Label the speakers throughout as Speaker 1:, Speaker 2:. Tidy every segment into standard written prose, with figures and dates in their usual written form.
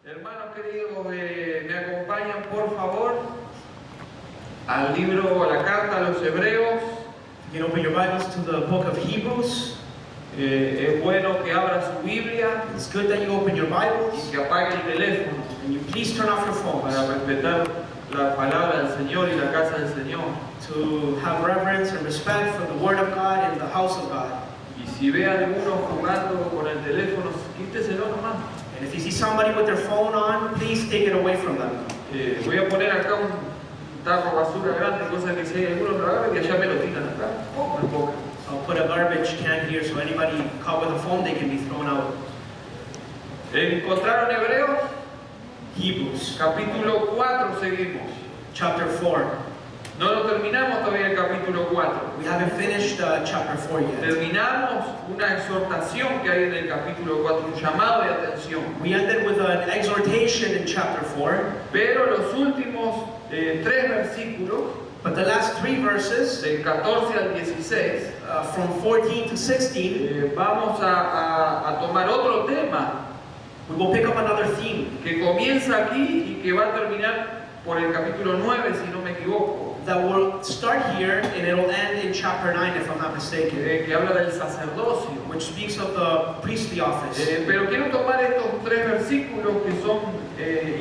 Speaker 1: Hermanos queridos, me acompañan por favor al libro, a la carta a los Hebreos.
Speaker 2: You can open your Bibles to the book of Hebrews.
Speaker 1: Es bueno que abra su Biblia
Speaker 2: It's good that you open your
Speaker 1: y
Speaker 2: Bibles
Speaker 1: que apague el teléfono
Speaker 2: and you please turn off your phones
Speaker 1: para respetar la palabra del Señor y la casa del Señor.
Speaker 2: to have reverence and respect for the Word of God and the house of God.
Speaker 1: Y si ve a alguno jugando con el teléfono, quíteselo nomás.
Speaker 2: And if you see somebody with their phone on, please take it away from them.
Speaker 1: Voy a poner acá un tarro de basura grande, cosa que si hay alguno lo agarra y allá me lo tiran acá. Me ponga.
Speaker 2: I'll put a garbage can here so anybody caught with a phone, they can be thrown out.
Speaker 1: ¿Encontraron Hebreos?
Speaker 2: Hebrews
Speaker 1: Capítulo 4 seguimos.
Speaker 2: chapter 4.
Speaker 1: No lo terminamos todavía el capítulo 4.
Speaker 2: We haven't finished chapter 4 yet.
Speaker 1: Terminamos una exhortación que hay en el capítulo 4, un llamado de atención.
Speaker 2: We ended with an exhortation in chapter 4,
Speaker 1: Pero los últimos 3 versículos,
Speaker 2: but the last 3 verses,
Speaker 1: del 14 al 16,
Speaker 2: from 14 to 16,
Speaker 1: vamos a tomar otro tema
Speaker 2: we will pick up another theme
Speaker 1: que comienza aquí y que va a terminar por el capítulo 9, si no me equivoco,
Speaker 2: that will start here and it will end in chapter 9 if I'm not mistaken,
Speaker 1: que habla del sacerdocio.
Speaker 2: which speaks of the priestly office.
Speaker 1: Pero quiero tomar estos 3 versículos que son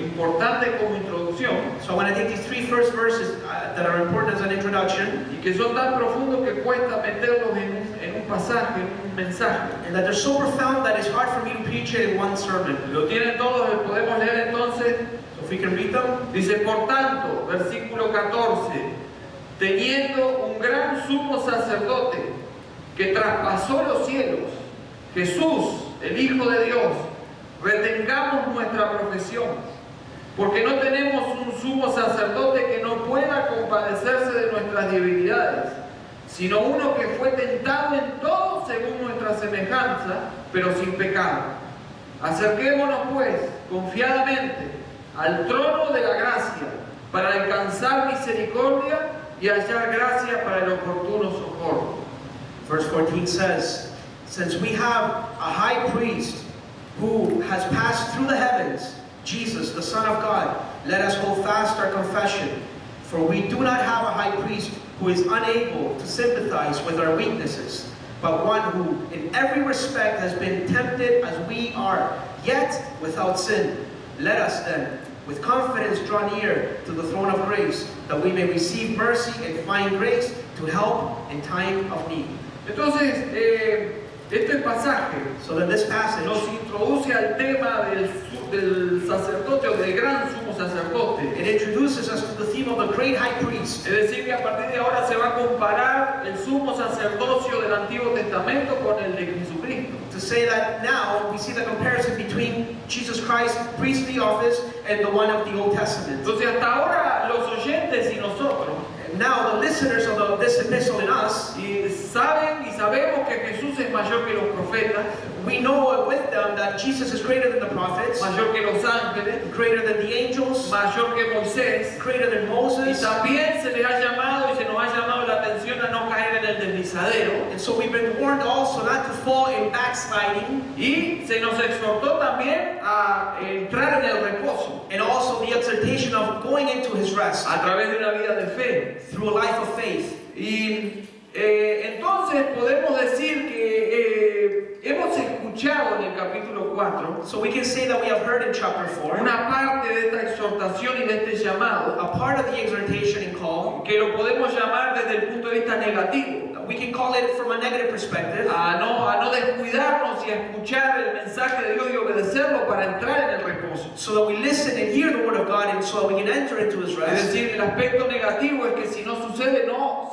Speaker 1: importantes como introducción
Speaker 2: So I want to take these 3 first verses that are important as an introduction,
Speaker 1: y que son tan profundos que cuesta meterlos en un pasaje, en un mensaje.
Speaker 2: and that they're so profound that it's hard for me to preach it in one sermon.
Speaker 1: Lo tienen todos, podemos leer entonces.
Speaker 2: So if we can read them.
Speaker 1: Dice, por tanto, versículo 14, teniendo un gran sumo sacerdote que traspasó los cielos, Jesús, el Hijo de Dios, retengamos nuestra profesión, porque no tenemos un sumo sacerdote que no pueda compadecerse de nuestras debilidades, sino uno que fue tentado en todo según nuestra semejanza, pero sin pecado. Acerquémonos pues confiadamente al trono de la gracia para alcanzar misericordia y hallar gracia para el oportuno socorro.
Speaker 2: Verse 14 says, since we have a high priest who has passed through the heavens, Jesus, the Son of God, let us hold fast our confession. For we do not have a high priest who is unable to sympathize with our weaknesses, but one who in every respect has been tempted as we are, yet without sin. Let us then, with confidence, draw near to the throne of grace, that we may receive mercy and find grace to help in time of need.
Speaker 1: Entonces, este pasaje
Speaker 2: So that this passage
Speaker 1: nos introduce al tema del sacerdote o del gran sumo sacerdote.
Speaker 2: it introduces us to the theme of the great high priest.
Speaker 1: Es decir, que a partir de ahora se va a comparar el sumo sacerdocio del Antiguo Testamento con el de Jesucristo.
Speaker 2: To say that now we see the comparison between Jesus Christ's priestly office and the one of the Old Testament.
Speaker 1: Entonces, hasta ahora los oyentes y nosotros
Speaker 2: And now the listeners of this epistle in us,
Speaker 1: y saben y sabemos que Jesús es mayor que los profetas,
Speaker 2: we know with them that Jesus is greater than the prophets,
Speaker 1: mayor que los ángeles,
Speaker 2: greater than the angels,
Speaker 1: mayor que Moisés,
Speaker 2: greater than
Speaker 1: y
Speaker 2: Moses.
Speaker 1: también se les ha llamado y se nos ha llamado la atención a no caer en el deslizadero.
Speaker 2: And so we've been warned also not to fall in backsliding,
Speaker 1: Y se nos exhortó también a entrar en el reposo
Speaker 2: and also the exhortation of going into his rest
Speaker 1: a través de una vida de fe.
Speaker 2: through a life of faith.
Speaker 1: Y entonces podemos decir que hemos escuchado en el capítulo 4
Speaker 2: So we can say that we have heard in chapter 4
Speaker 1: una parte de esta exhortación y de este llamado
Speaker 2: a part of the exhortation and call.
Speaker 1: que lo podemos llamar desde el punto de vista negativo,
Speaker 2: We can call it from a negative perspective,
Speaker 1: a no descuidarnos y a escuchar el mensaje de Dios y obedecerlo para entrar en el reposo.
Speaker 2: so that we listen and hear the word of God, and so that we can enter into his
Speaker 1: Es
Speaker 2: rest.
Speaker 1: decir, el aspecto negativo es que si no sucede, no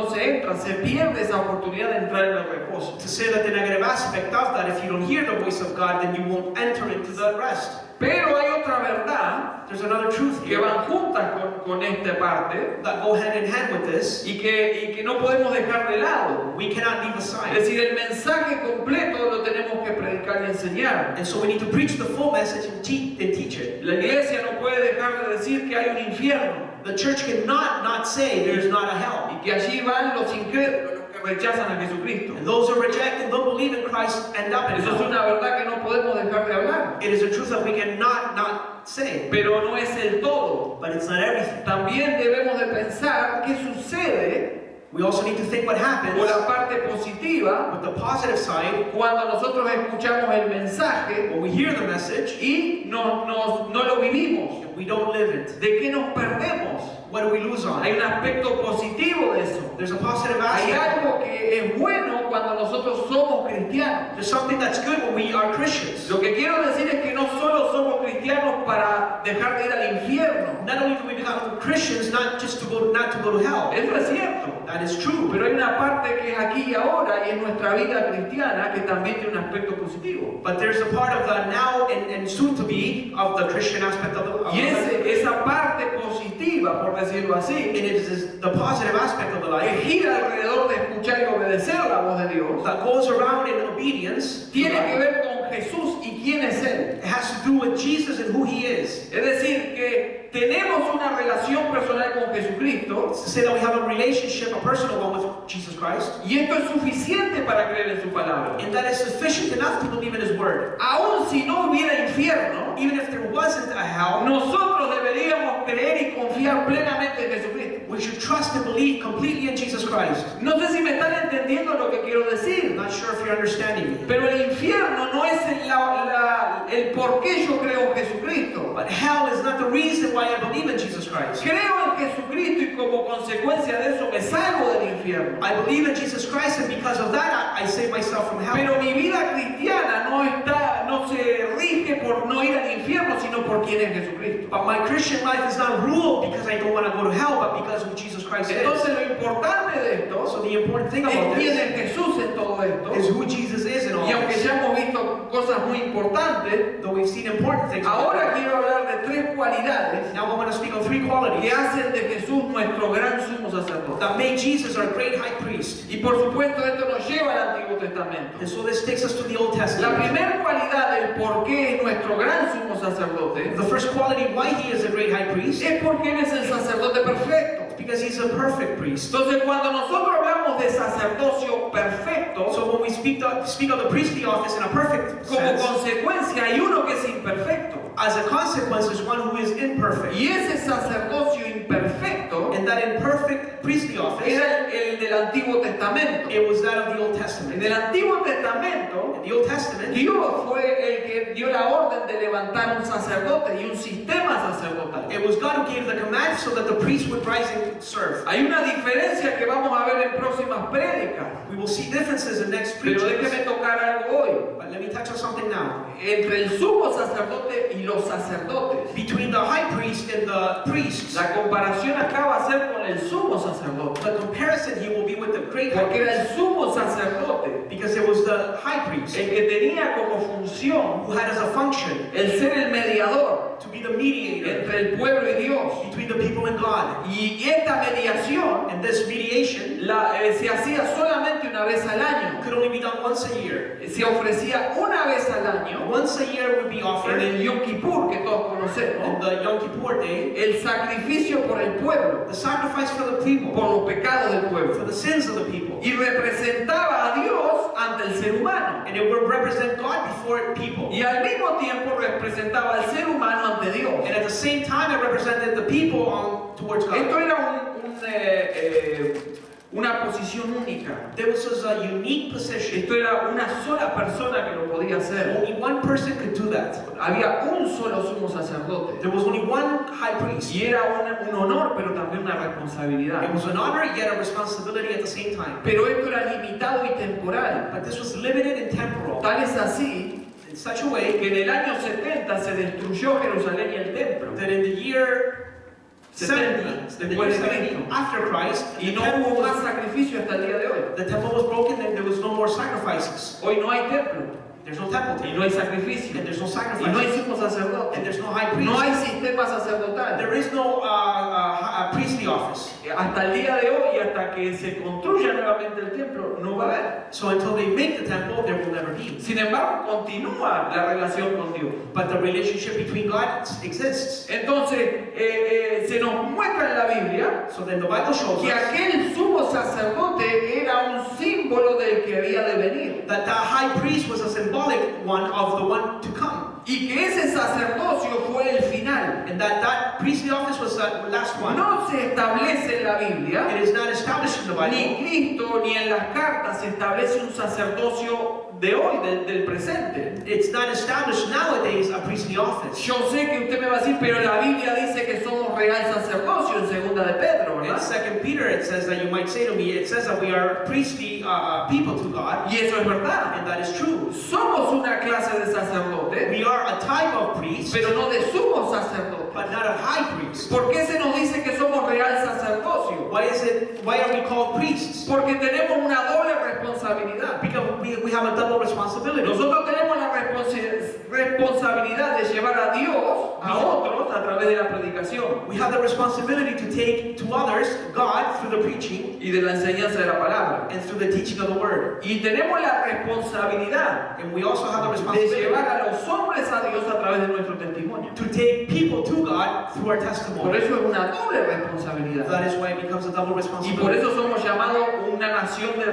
Speaker 1: se entra, se pierde esa oportunidad de entrar en el reposo.
Speaker 2: To say that the negative aspect of that, if you don't hear the voice of God, then you won't enter into the rest.
Speaker 1: Pero hay otra verdad
Speaker 2: There's another truth
Speaker 1: que
Speaker 2: here
Speaker 1: van juntas con esta parte
Speaker 2: that go hand in hand with this.
Speaker 1: y que no podemos dejar de lado.
Speaker 2: We cannot leave
Speaker 1: Es
Speaker 2: aside.
Speaker 1: decir, el mensaje completo lo tenemos que predicar y enseñar.
Speaker 2: And so we need to preach the full message and teach it.
Speaker 1: La iglesia no puede dejar de decir que hay un infierno
Speaker 2: The church cannot not say there's not a hell,
Speaker 1: y que allí van los incrédulos, los que rechazan a Jesucristo.
Speaker 2: And those who reject and don't believe in Christ end up in
Speaker 1: Eso es
Speaker 2: hell.
Speaker 1: una verdad que no podemos dejar de hablar.
Speaker 2: It is a truth that we cannot not say,
Speaker 1: Pero no es el todo.
Speaker 2: but it's not everything.
Speaker 1: También debemos de pensar qué sucede
Speaker 2: We also need to think what happens
Speaker 1: por la parte positiva
Speaker 2: with the positive side
Speaker 1: cuando nosotros escuchamos el mensaje
Speaker 2: when we hear the message
Speaker 1: y no lo vivimos.
Speaker 2: and we don't live it.
Speaker 1: ¿De qué nos perdemos?
Speaker 2: What do we lose on?
Speaker 1: Hay un aspecto positivo de eso.
Speaker 2: There's a positive
Speaker 1: Hay
Speaker 2: aspect.
Speaker 1: algo que es bueno cuando nosotros somos cristianos.
Speaker 2: There's something that's good when we are Christians.
Speaker 1: Lo que quiero decir es que no solo somos cristianos para dejar de ir al infierno.
Speaker 2: Not only do we become Christians, not to go to hell.
Speaker 1: Eso es cierto.
Speaker 2: That is true.
Speaker 1: Pero hay una parte que es aquí y ahora y en nuestra vida cristiana que también tiene un aspecto positivo.
Speaker 2: But there's a part of the now and soon to be of the Christian aspect of
Speaker 1: Y
Speaker 2: the
Speaker 1: esa parte positiva, por decirlo
Speaker 2: and
Speaker 1: así,
Speaker 2: it is the positive aspect of the
Speaker 1: que
Speaker 2: life
Speaker 1: gira alrededor de escuchar y obedecer la voz de Dios,
Speaker 2: that goes around in obedience.
Speaker 1: tiene que ver con Jesús y quién es Él.
Speaker 2: It has to do with Jesus and who He is.
Speaker 1: Es decir, que tenemos una relación personal con Jesucristo
Speaker 2: It's to say that we have a relationship, a personal one with Jesus Christ,
Speaker 1: y esto es suficiente para creer en su palabra.
Speaker 2: and that is sufficient enough to believe in His Word.
Speaker 1: Aún si no hubiera infierno,
Speaker 2: Even if there wasn't a hell,
Speaker 1: nosotros deberíamos creer y confiar plenamente en Jesucristo.
Speaker 2: we should trust and believe completely in Jesus Christ.
Speaker 1: No sé si me están entendiendo lo que quiero
Speaker 2: I'm
Speaker 1: decir,
Speaker 2: not sure if you're understanding me.
Speaker 1: pero el infierno no es el por qué yo creo en Jesucristo.
Speaker 2: But hell is not the reason why I believe in Jesus Christ.
Speaker 1: Creo en Jesucristo y como consecuencia de eso me salvo del infierno.
Speaker 2: I believe in Jesus Christ, and because of that, I save myself from hell.
Speaker 1: Pero mi vida cristiana no se rige por no ir al infierno, sino por quién es Jesucristo.
Speaker 2: But my Christian life is not ruled because I don't want to go to hell, but because of who Jesus Christ is.
Speaker 1: Entonces lo importante de esto
Speaker 2: So the important thing
Speaker 1: es
Speaker 2: about
Speaker 1: quién
Speaker 2: this
Speaker 1: es Jesús en todo
Speaker 2: is
Speaker 1: esto.
Speaker 2: who Jesus is in all
Speaker 1: Y aunque
Speaker 2: this.
Speaker 1: ya hemos visto cosas muy importantes,
Speaker 2: Though we've seen important things,
Speaker 1: ahora quiero hablar de tres cualidades
Speaker 2: now I want to speak on three
Speaker 1: que
Speaker 2: qualities
Speaker 1: hacen de Jesús nuestro gran sumo sacerdote.
Speaker 2: that made Jesus our great high priest.
Speaker 1: Y por supuesto esto nos lleva al Antiguo Testamento.
Speaker 2: And so this takes us to the Old
Speaker 1: La
Speaker 2: Testament.
Speaker 1: primera cualidad del por qué es nuestro gran sumo sacerdote
Speaker 2: The first quality why he is a great high priest
Speaker 1: es porque Él es el sacerdote perfecto.
Speaker 2: is because he's a perfect priest.
Speaker 1: Entonces cuando nosotros hablamos de sacerdocio perfecto,
Speaker 2: So when we speak of the priestly office in a perfect
Speaker 1: como
Speaker 2: sense,
Speaker 1: consecuencia hay uno que es imperfecto.
Speaker 2: as a consequence, there's one who is imperfect.
Speaker 1: Y ese sacerdocio imperfecto
Speaker 2: And that imperfect priestly office,
Speaker 1: era el del Antiguo Testamento.
Speaker 2: it was that of the Old
Speaker 1: En
Speaker 2: Testament.
Speaker 1: el Antiguo Testamento,
Speaker 2: In the Old Testament,
Speaker 1: Dios fue el que dio la orden de levantar un sacerdote y un sistema sacerdotal.
Speaker 2: it was God who gave the command so that the priest would rise and serve.
Speaker 1: Hay una diferencia que vamos a ver en próximas prédicas,
Speaker 2: We will see differences in next
Speaker 1: pero
Speaker 2: preachings.
Speaker 1: déjeme tocar algo hoy.
Speaker 2: But let me touch on something now.
Speaker 1: Entre el sumo sacerdote y los sacerdotes,
Speaker 2: Between the high priest and the priests,
Speaker 1: la comparación acá va a ser con el sumo sacerdote,
Speaker 2: the comparison here will be with the great high
Speaker 1: porque era
Speaker 2: priest.
Speaker 1: el sumo sacerdote
Speaker 2: Because it was the high priest
Speaker 1: el que tenía como función
Speaker 2: who had as a function
Speaker 1: el ser el mediador
Speaker 2: to be the mediator
Speaker 1: entre el pueblo y Dios.
Speaker 2: between the people and God.
Speaker 1: Y esta mediación
Speaker 2: And this mediation
Speaker 1: se hacía solamente una vez al año.
Speaker 2: could only be done once a year.
Speaker 1: Se ofrecía una vez al año
Speaker 2: Once a year would be
Speaker 1: en
Speaker 2: offered
Speaker 1: el Yom Kippur, que todos
Speaker 2: on
Speaker 1: conocemos,
Speaker 2: the Yom Kippur day,
Speaker 1: el sacrificio por el pueblo,
Speaker 2: the sacrifice for the people,
Speaker 1: por los pecados del
Speaker 2: for
Speaker 1: pueblo.
Speaker 2: the sins of the people.
Speaker 1: Y representaba a Dios ante el ser humano.
Speaker 2: And it would represent God before people.
Speaker 1: Y al mismo tiempo representaba al ser humano ante Dios.
Speaker 2: And at the same time, it represented the people towards
Speaker 1: Esto
Speaker 2: God.
Speaker 1: era una posición única.
Speaker 2: This was a unique position.
Speaker 1: Esto era una sola persona que lo podía hacer.
Speaker 2: Only one person could do that.
Speaker 1: Había un solo sumo sacerdote.
Speaker 2: There was only one high priest.
Speaker 1: Y era un honor, pero también una responsabilidad.
Speaker 2: It was an honor, yet a responsibility at the same time.
Speaker 1: Pero esto era limitado y temporal.
Speaker 2: But this was limited and temporal.
Speaker 1: Tal es así
Speaker 2: In such a way
Speaker 1: que en el año 70 se destruyó Jerusalén y el templo.
Speaker 2: that in the year 70,
Speaker 1: Después de Cristo.
Speaker 2: after Christ,
Speaker 1: Y no hubo más sacrificio hasta el día de hoy.
Speaker 2: the temple was broken and there was no more sacrifices.
Speaker 1: Hoy no hay templo.
Speaker 2: There's no temple
Speaker 1: y
Speaker 2: tape.
Speaker 1: no hay sacrificio,
Speaker 2: And there's no
Speaker 1: y no hay
Speaker 2: sacrifice.
Speaker 1: sumo sacerdote,
Speaker 2: And there's no high priest.
Speaker 1: no hay sistema sacerdotal.
Speaker 2: There is no priestly office.
Speaker 1: Hasta el día de hoy, hasta que se construya nuevamente el templo, no va a haber.
Speaker 2: So until they make the temple, there will never be.
Speaker 1: Sin embargo, continúa la relación con Dios.
Speaker 2: But the relationship between God exists.
Speaker 1: Entonces, se nos muestra en la Biblia
Speaker 2: So then the Bible shows
Speaker 1: que
Speaker 2: us
Speaker 1: aquel sumo sacerdote era un símbolo del que había de venir.
Speaker 2: that the high priest was a symbolic one of the one to come.
Speaker 1: Y que ese sacerdocio fue el final.
Speaker 2: And that priestly office was the last one.
Speaker 1: No se establece en la Biblia,
Speaker 2: It is not established in the Bible.
Speaker 1: ni Cristo ni en las cartas se establece un sacerdocio de hoy, del presente.
Speaker 2: It's not established nowadays a priestly office.
Speaker 1: Yo sé que usted me va a decir, pero la Biblia dice que somos real sacerdocio en segunda de Pedro,
Speaker 2: In
Speaker 1: ¿verdad?
Speaker 2: 2 Peter it says that you might say to me, it says that we are priestly people to God,
Speaker 1: Y eso es verdad.
Speaker 2: and that is true.
Speaker 1: Somos una clase de sacerdote,
Speaker 2: We are a type of priest,
Speaker 1: pero no de sumo sacerdote.
Speaker 2: but not a high priest.
Speaker 1: ¿Por qué se nos dice que somos real sacerdocio?
Speaker 2: Why are we called priests?
Speaker 1: Porque tenemos una doble responsabilidad.
Speaker 2: Because we have a double responsibility.
Speaker 1: Nosotros tenemos la responsabilidad de llevar a Dios a otros a través de la predicación
Speaker 2: We have the responsibility to take to others God through the preaching
Speaker 1: y de la enseñanza de la palabra.
Speaker 2: and through the teaching of the word.
Speaker 1: Y tenemos la responsabilidad
Speaker 2: And we also have the
Speaker 1: de
Speaker 2: responsibility
Speaker 1: llevar a los hombres a Dios a través de nuestro testimonio.
Speaker 2: to take people to God through our
Speaker 1: Por
Speaker 2: testimony.
Speaker 1: eso es una doble responsabilidad.
Speaker 2: That is why it becomes a double
Speaker 1: Y por
Speaker 2: responsibility.
Speaker 1: eso somos llamados una nación de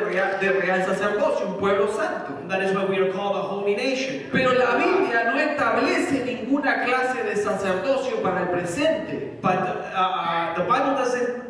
Speaker 1: real sacerdocio, un pueblo santo.
Speaker 2: And that is why we are called a holy nation.
Speaker 1: Pero la Biblia no establece ninguna clase de sacerdocio para el presente.
Speaker 2: But the Bible doesn't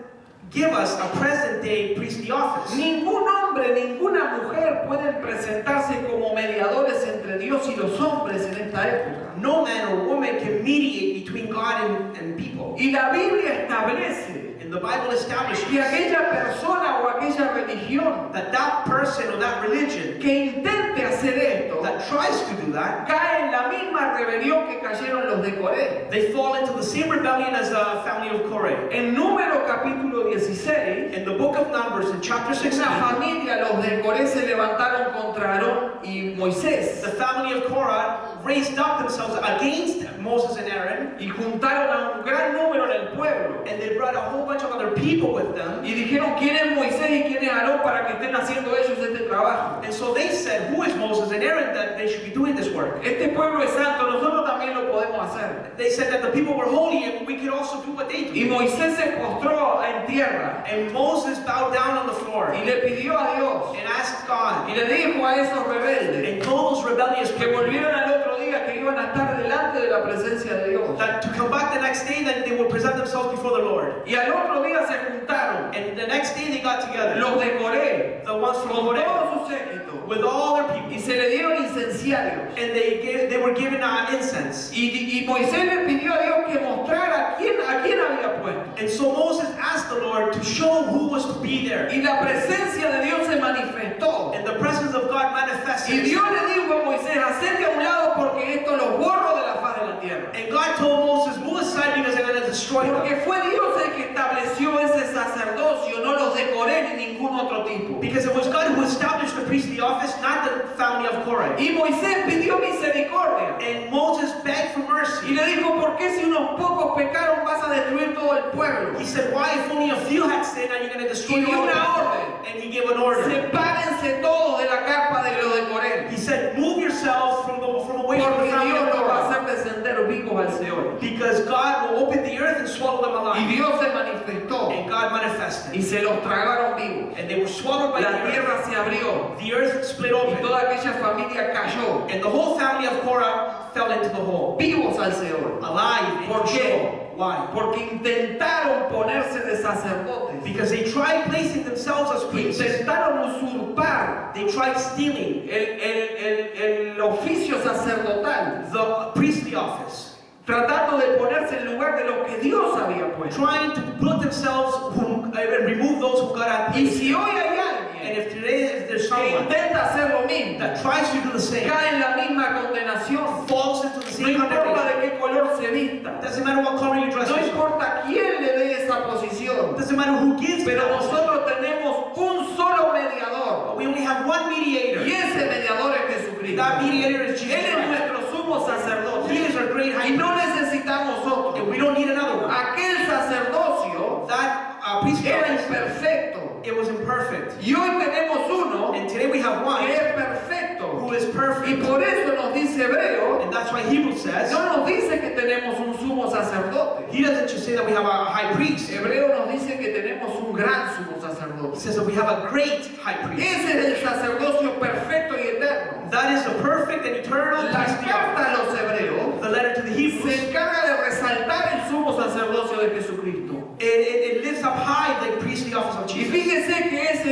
Speaker 2: give us a present day priestly office.
Speaker 1: Ningún hombre, ninguna mujer pueden presentarse como mediadores entre Dios y los hombres en esta época.
Speaker 2: No man or woman can mediate between God and people.
Speaker 1: Y la Biblia establece
Speaker 2: And the Bible establishes
Speaker 1: que aquella persona o aquella religión
Speaker 2: that person or that religion
Speaker 1: que intente hacer esto
Speaker 2: that tries to do that,
Speaker 1: cae en la misma rebelión que cayeron los de Coré.
Speaker 2: they fall into the same rebellion as the family of Korah.
Speaker 1: En Número capítulo 16,
Speaker 2: In the book of Numbers, in chapter 16,
Speaker 1: una familia, los de Coré, se levantaron contra Aarón y Moisés
Speaker 2: the family of Korah raised up themselves against Moses and Aaron,
Speaker 1: y juntaron a un gran número en el pueblo
Speaker 2: and they brought a whole bunch of other people with them.
Speaker 1: y dijeron quién es Moisés y quién es Aarón para que estén haciendo ellos este trabajo.
Speaker 2: And so they said, who is Moses and Aaron that they should be doing this work?
Speaker 1: Este pueblo es santo, nosotros también lo podemos hacer.
Speaker 2: They said that the people were holy and we could also do what they
Speaker 1: Y
Speaker 2: do.
Speaker 1: Moisés se postró en tierra
Speaker 2: And Moses bowed down on the floor
Speaker 1: y le pidió a Dios
Speaker 2: and asked God
Speaker 1: y le dijo a esos rebeldes
Speaker 2: and told those rebellious
Speaker 1: que
Speaker 2: people
Speaker 1: volvieron al otro día que iban a estar delante de la presencia de Dios.
Speaker 2: that to come back the next day that they would present themselves before the Lord.
Speaker 1: Y al otro día se juntaron
Speaker 2: And the next day they got together,
Speaker 1: los de Coré
Speaker 2: the ones from
Speaker 1: con
Speaker 2: Korah,
Speaker 1: todo su séquito
Speaker 2: with all their people,
Speaker 1: y se le dieron incenciarios.
Speaker 2: and they were given incense.
Speaker 1: Y Moisés le pidió a Dios que mostrara a quién había puesto.
Speaker 2: And so Moses asked the Lord to show who was to be there.
Speaker 1: Y la presencia de Dios se manifestó.
Speaker 2: And the presence of God
Speaker 1: Y
Speaker 2: manifested.
Speaker 1: Dios le dijo a Moisés, hacete a un lado porque esto lo borro de la faz de la tierra.
Speaker 2: And God told Moses, move aside because I'm going to destroy them.
Speaker 1: Porque fue Dios el que estableció ese sacerdocio, no los de Coré ni ningún otro tipo.
Speaker 2: Because it was God who established the priestly office, not the family of Korah.
Speaker 1: Y Moisés pidió misericordia.
Speaker 2: And Moses begged for
Speaker 1: Y
Speaker 2: mercy.
Speaker 1: le dijo, ¿por qué si unos pocos pecaron vas a destruir todo el pueblo?
Speaker 2: He said, why if only a few had sinned are you going to destroy
Speaker 1: Y
Speaker 2: the
Speaker 1: dio
Speaker 2: whole
Speaker 1: una
Speaker 2: people?
Speaker 1: orden.
Speaker 2: And he gave an order.
Speaker 1: Sepárense todos de la carpa de los de Coré.
Speaker 2: He said, move yourselves from away from the
Speaker 1: Porque
Speaker 2: family
Speaker 1: Dios
Speaker 2: of
Speaker 1: los va a
Speaker 2: Korah.
Speaker 1: hacer descender vivos al Seol.
Speaker 2: Because God will open the earth and swallow them
Speaker 1: Y
Speaker 2: alive.
Speaker 1: Dios se manifestó
Speaker 2: And God manifested.
Speaker 1: y se los tragaron vivos.
Speaker 2: And they were swallowed by
Speaker 1: La
Speaker 2: the earth.
Speaker 1: tierra se abrió
Speaker 2: The earth split
Speaker 1: y
Speaker 2: open.
Speaker 1: toda aquella familia cayó
Speaker 2: And the whole family of Korah fell into the hole.
Speaker 1: vivos al Seol.
Speaker 2: Alive
Speaker 1: ¿Por
Speaker 2: into
Speaker 1: qué?
Speaker 2: Sheol. Why?
Speaker 1: Porque intentaron ponerse de sacerdotes.
Speaker 2: Because they tried placing themselves as priests.
Speaker 1: Intentaron usurpar
Speaker 2: They tried stealing
Speaker 1: el oficio sacerdotal,
Speaker 2: the priestly office.
Speaker 1: tratando de ponerse en lugar de lo que Dios había puesto.
Speaker 2: Trying to put themselves and remove those who God had
Speaker 1: Y
Speaker 2: placed.
Speaker 1: si hoy hay
Speaker 2: And
Speaker 1: alguien
Speaker 2: if today there's
Speaker 1: que
Speaker 2: someone
Speaker 1: intenta hacer lo mismo,
Speaker 2: that tries to do the same,
Speaker 1: cae en la misma condenación.
Speaker 2: falls into the
Speaker 1: No
Speaker 2: same
Speaker 1: importa
Speaker 2: condemnation.
Speaker 1: de qué color se vista,
Speaker 2: Doesn't matter what color you dress
Speaker 1: no
Speaker 2: yourself.
Speaker 1: importa quién le dé esa posición,
Speaker 2: Doesn't matter who gives
Speaker 1: pero
Speaker 2: them.
Speaker 1: nosotros tenemos un solo mediador
Speaker 2: We only have one mediator.
Speaker 1: y ese mediador es Jesucristo. Jesucristo.
Speaker 2: That mediator is Jesus
Speaker 1: Él es
Speaker 2: Christ.
Speaker 1: nuestro sumo sacerdote.
Speaker 2: He is our great high
Speaker 1: Y no
Speaker 2: priest.
Speaker 1: necesitamos otro.
Speaker 2: And we don't need another one.
Speaker 1: Aquel sacerdocio
Speaker 2: That priesthood,
Speaker 1: era imperfecto.
Speaker 2: it was imperfect.
Speaker 1: Y hoy tenemos uno
Speaker 2: And today we have one
Speaker 1: que es perfecto.
Speaker 2: who is
Speaker 1: Y
Speaker 2: perfect.
Speaker 1: por eso nos dice Hebreo,
Speaker 2: And that's why Hebrews says,
Speaker 1: no nos dice que tenemos un sumo sacerdote.
Speaker 2: he doesn't just say that we have a high priest.
Speaker 1: Hebreo nos dice que tenemos un gran sumo
Speaker 2: He
Speaker 1: sacerdote.
Speaker 2: says that we have a great high priest.
Speaker 1: Ese es el sacerdocio perfecto y eterno.
Speaker 2: That is the perfect and eternal
Speaker 1: La
Speaker 2: priesthood.
Speaker 1: carta a los Hebreos
Speaker 2: The letter to the Hebrews,
Speaker 1: se encarga de resaltar el sumo sacerdocio de Jesucristo.
Speaker 2: it lifts up high the priestly office of
Speaker 1: Y
Speaker 2: Jesus.
Speaker 1: fíjese que es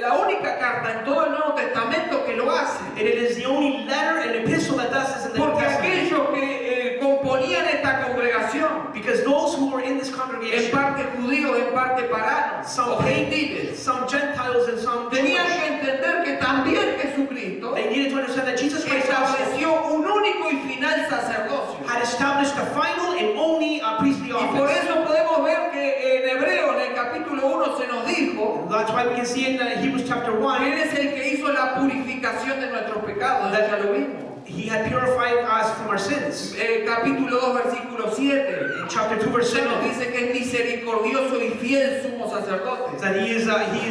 Speaker 1: la única carta en todo el Nuevo Testamento que lo hace.
Speaker 2: And it is the only letter and epistle that does this in the New
Speaker 1: Porque
Speaker 2: Testament.
Speaker 1: aquellos que componían esta congregación,
Speaker 2: Because those who were in this
Speaker 1: en
Speaker 2: congregation,
Speaker 1: parte judíos, en parte paganos,
Speaker 2: some
Speaker 1: o gentiles,
Speaker 2: some Gentiles and some
Speaker 1: tenían
Speaker 2: Jewish,
Speaker 1: que entender que también Jesucristo
Speaker 2: they needed to understand that Jesus Christ also
Speaker 1: estableció un único y final sacerdocio.
Speaker 2: had established the final and only priestly
Speaker 1: Y por
Speaker 2: office.
Speaker 1: eso podemos ver que en Hebreo, en el capítulo 1, se nos dijo
Speaker 2: That's why we can see in Hebrews chapter
Speaker 1: que
Speaker 2: 1,
Speaker 1: Él es el que hizo la purificación de nuestros pecados. Ya lo vimos.
Speaker 2: he had purified us from our sins.
Speaker 1: Capítulo 2, versículo 7.
Speaker 2: In chapter 2, verse
Speaker 1: Se nos
Speaker 2: 7,
Speaker 1: dice que es misericordioso y fiel sumo sacerdote.
Speaker 2: that he is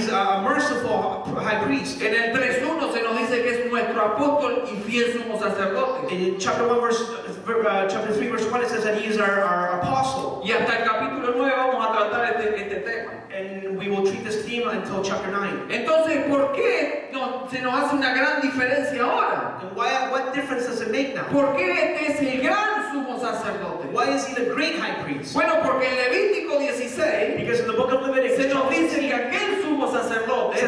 Speaker 2: a merciful high priest.
Speaker 1: En el 3.1 se nos dice que es nuestro apóstol y fiel sumo sacerdote.
Speaker 2: In chapter 3, verse 1, it says that he is our apostle.
Speaker 1: Y hasta el capítulo 9 vamos a tratar este tema.
Speaker 2: And we will treat this theme until chapter 9.
Speaker 1: Entonces, ¿por qué se nos hace una gran diferencia ahora?
Speaker 2: And what difference does it make now?
Speaker 1: ¿Por qué este es el gran sumo sacerdote?
Speaker 2: Why is he the great high priest?
Speaker 1: Bueno, porque en Levítico 16
Speaker 2: Because in the book of Leviticus,
Speaker 1: se nos dice que aquel sumo
Speaker 2: it says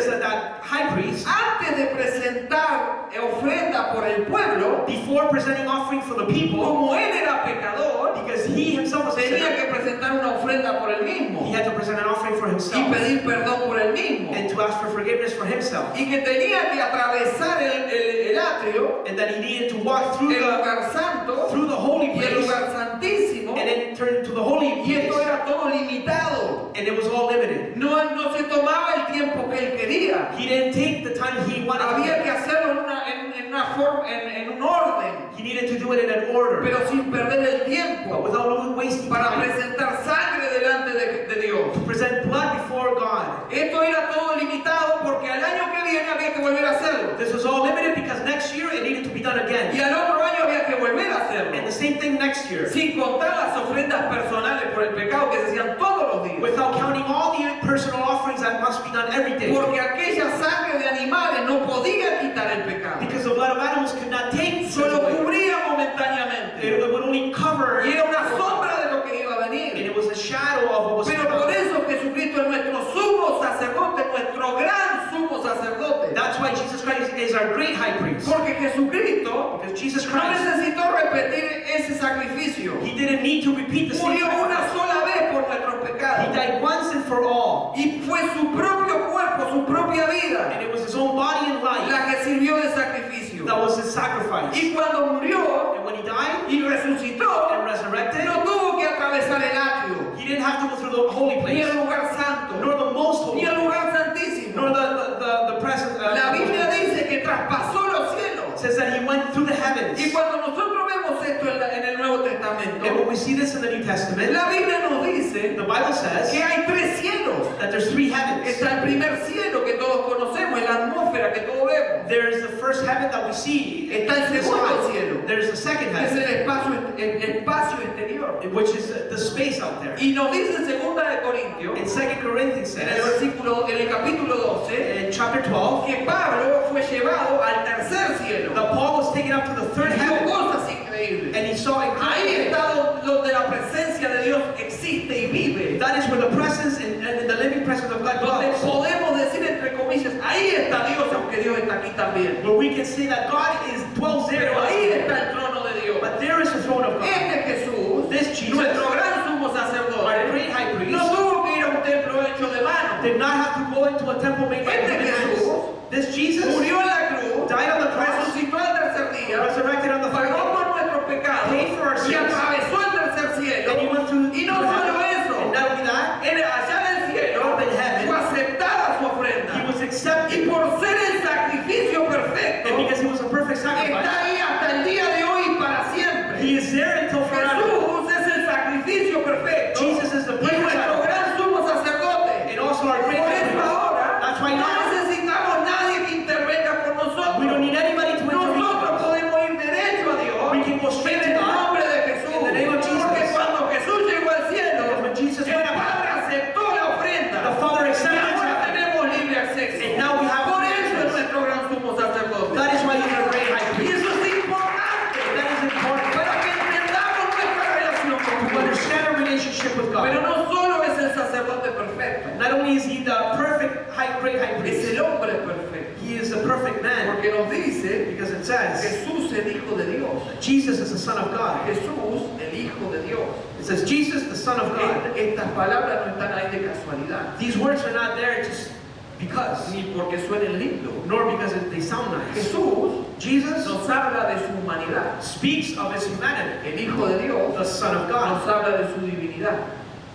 Speaker 1: sacerdote,
Speaker 2: that high priest,
Speaker 1: antes de presentar ofrenda por el pueblo,
Speaker 2: before presenting offering for the people,
Speaker 1: como él era pecador,
Speaker 2: because he himself was a
Speaker 1: tenía
Speaker 2: sinner,
Speaker 1: que presentar una ofrenda por él
Speaker 2: he
Speaker 1: mismo
Speaker 2: had to present an offering for
Speaker 1: y
Speaker 2: himself
Speaker 1: pedir perdón por él mismo.
Speaker 2: and to ask for forgiveness for himself.
Speaker 1: Y que tenía que atravesar el atrio,
Speaker 2: And that he needed to walk through
Speaker 1: el
Speaker 2: the
Speaker 1: lugar santo
Speaker 2: holy
Speaker 1: y el
Speaker 2: place
Speaker 1: lugar santísimo,
Speaker 2: and then turn into the holy
Speaker 1: y esto
Speaker 2: place.
Speaker 1: era todo limitado.
Speaker 2: And it was all limited.
Speaker 1: No se tomaba el tiempo que él quería.
Speaker 2: He didn't take the time he wanted
Speaker 1: Había
Speaker 2: to.
Speaker 1: que hacerlo en una forma, en un orden,
Speaker 2: He needed to do it in an order,
Speaker 1: pero sin perder el
Speaker 2: but
Speaker 1: tiempo,
Speaker 2: without wasting
Speaker 1: para
Speaker 2: time,
Speaker 1: presentar sangre delante de Dios.
Speaker 2: to present blood before God.
Speaker 1: Esto era todo limitado porque al año que viene había que volver a hacerlo.
Speaker 2: This was all limited because next year it needed to be done
Speaker 1: Y
Speaker 2: again.
Speaker 1: al otro año había que volver a hacerlo.
Speaker 2: And the same thing next year.
Speaker 1: Sin contar las ofrendas personales por el pecado que se hacían todos los días.
Speaker 2: Without counting all the personal offerings that must be done every day.
Speaker 1: Porque aquella sangre de animales no podía quitar el pecado.
Speaker 2: Because the blood of animals could not take sin
Speaker 1: Solo
Speaker 2: away.
Speaker 1: cubría
Speaker 2: It
Speaker 1: momentáneamente.
Speaker 2: would only cover.
Speaker 1: Y era una sombra de lo que iba a
Speaker 2: And
Speaker 1: venir.
Speaker 2: it was a shadow of what was to
Speaker 1: Pero por
Speaker 2: come.
Speaker 1: eso Jesucristo es nuestro sumo sacerdote, nuestro gran sumo sacerdote.
Speaker 2: That's why Jesus Christ is our great high priest.
Speaker 1: Porque Jesucristo
Speaker 2: Because Jesus
Speaker 1: no
Speaker 2: Christ,
Speaker 1: necesitó repetir ese sacrificio.
Speaker 2: he didn't need to repeat the same
Speaker 1: Murió una
Speaker 2: sacrifice.
Speaker 1: sola vez por nuestros
Speaker 2: He
Speaker 1: pecados.
Speaker 2: died once and for all.
Speaker 1: Y fue su propio cuerpo, su propia
Speaker 2: And
Speaker 1: vida,
Speaker 2: it was his own body and life
Speaker 1: la que sirvió de sacrificio.
Speaker 2: that was his sacrifice.
Speaker 1: Y cuando murió
Speaker 2: And when he died
Speaker 1: y resucitó,
Speaker 2: and resurrected,
Speaker 1: no tuvo que atravesar el atrio,
Speaker 2: he didn't have to go through the holy
Speaker 1: ni
Speaker 2: place,
Speaker 1: el lugar santo,
Speaker 2: nor the most holy
Speaker 1: ni el
Speaker 2: place,
Speaker 1: lugar santísimo.
Speaker 2: nor the present.
Speaker 1: La Biblia dice que traspasó los cielos.
Speaker 2: says that he went through the heavens.
Speaker 1: Y cuando nosotros vemos esto en el Nuevo
Speaker 2: And
Speaker 1: Testamento,
Speaker 2: when we see this in the New Testament,
Speaker 1: la Biblia nos dice
Speaker 2: the Bible says
Speaker 1: que hay tres cielos.
Speaker 2: that there's three heavens.
Speaker 1: Está el primer cielo que todos conocemos, la atmósfera que todos vemos.
Speaker 2: There is the first heaven that we see.
Speaker 1: Está el
Speaker 2: in the
Speaker 1: segundo
Speaker 2: sky.
Speaker 1: cielo,
Speaker 2: There's the second
Speaker 1: que es
Speaker 2: heaven,
Speaker 1: el espacio exterior.
Speaker 2: which is the space out there.
Speaker 1: Y nos dice en 2 de Corintios,
Speaker 2: In 2 Corinthians
Speaker 1: en el
Speaker 2: says,
Speaker 1: en el capítulo 12,
Speaker 2: in chapter 12,
Speaker 1: que Pablo fue llevado al tercer cielo.
Speaker 2: that Paul was taken up to the third
Speaker 1: Vio
Speaker 2: heaven,
Speaker 1: cosas increíbles.
Speaker 2: and he saw
Speaker 1: Ahí
Speaker 2: incredible.
Speaker 1: está donde la presencia de Dios existe y vive.
Speaker 2: That is where the presence and the living presence of God
Speaker 1: Donde
Speaker 2: dwells.
Speaker 1: podemos decir entre comillas, ahí está Dios, aunque Dios está aquí también.
Speaker 2: Where we can say that God dwells there,
Speaker 1: Pero ahí está el trono de Dios.
Speaker 2: but there is the throne of God.
Speaker 1: Este Jesús,
Speaker 2: This Jesus,
Speaker 1: nuestro gran sumo
Speaker 2: our
Speaker 1: sacerdote,
Speaker 2: great high priest,
Speaker 1: no tuvo que ir a un templo hecho de mano.
Speaker 2: did not have to go into a temple made by
Speaker 1: Este
Speaker 2: human hands.
Speaker 1: Jesús
Speaker 2: This Jesus
Speaker 1: murió en la cruz,
Speaker 2: died on the cross,
Speaker 1: resucitó al tercer día,
Speaker 2: resurrected on the third
Speaker 1: pagó
Speaker 2: day,
Speaker 1: por nuestros pecados
Speaker 2: paid for our
Speaker 1: y
Speaker 2: sins,
Speaker 1: atravesó el tercer cielo.
Speaker 2: and he went through
Speaker 1: Y no
Speaker 2: the
Speaker 1: solo
Speaker 2: heaven.
Speaker 1: eso,
Speaker 2: And not only that,
Speaker 1: allá en el cielo
Speaker 2: up in heaven,
Speaker 1: fue aceptada su
Speaker 2: he
Speaker 1: ofrenda.
Speaker 2: was
Speaker 1: Y
Speaker 2: accepted,
Speaker 1: por ser el sacrificio perfecto,
Speaker 2: and because he was a perfect perfect man
Speaker 1: Porque nos dice
Speaker 2: because it says
Speaker 1: Jesús el Hijo de Dios.
Speaker 2: Jesus is the Son of God.
Speaker 1: Jesús el Hijo de Dios.
Speaker 2: It says Jesus, the Son of God.
Speaker 1: Estas palabras no están ahí de casualidad,
Speaker 2: These words are not there just because,
Speaker 1: ni porque suenen lindo.
Speaker 2: nor because they sound nice.
Speaker 1: Jesús
Speaker 2: Jesus
Speaker 1: nos habla de su humanidad.
Speaker 2: speaks of his humanity.
Speaker 1: El Hijo de Dios
Speaker 2: The Son of
Speaker 1: nos
Speaker 2: God
Speaker 1: habla de su divinidad.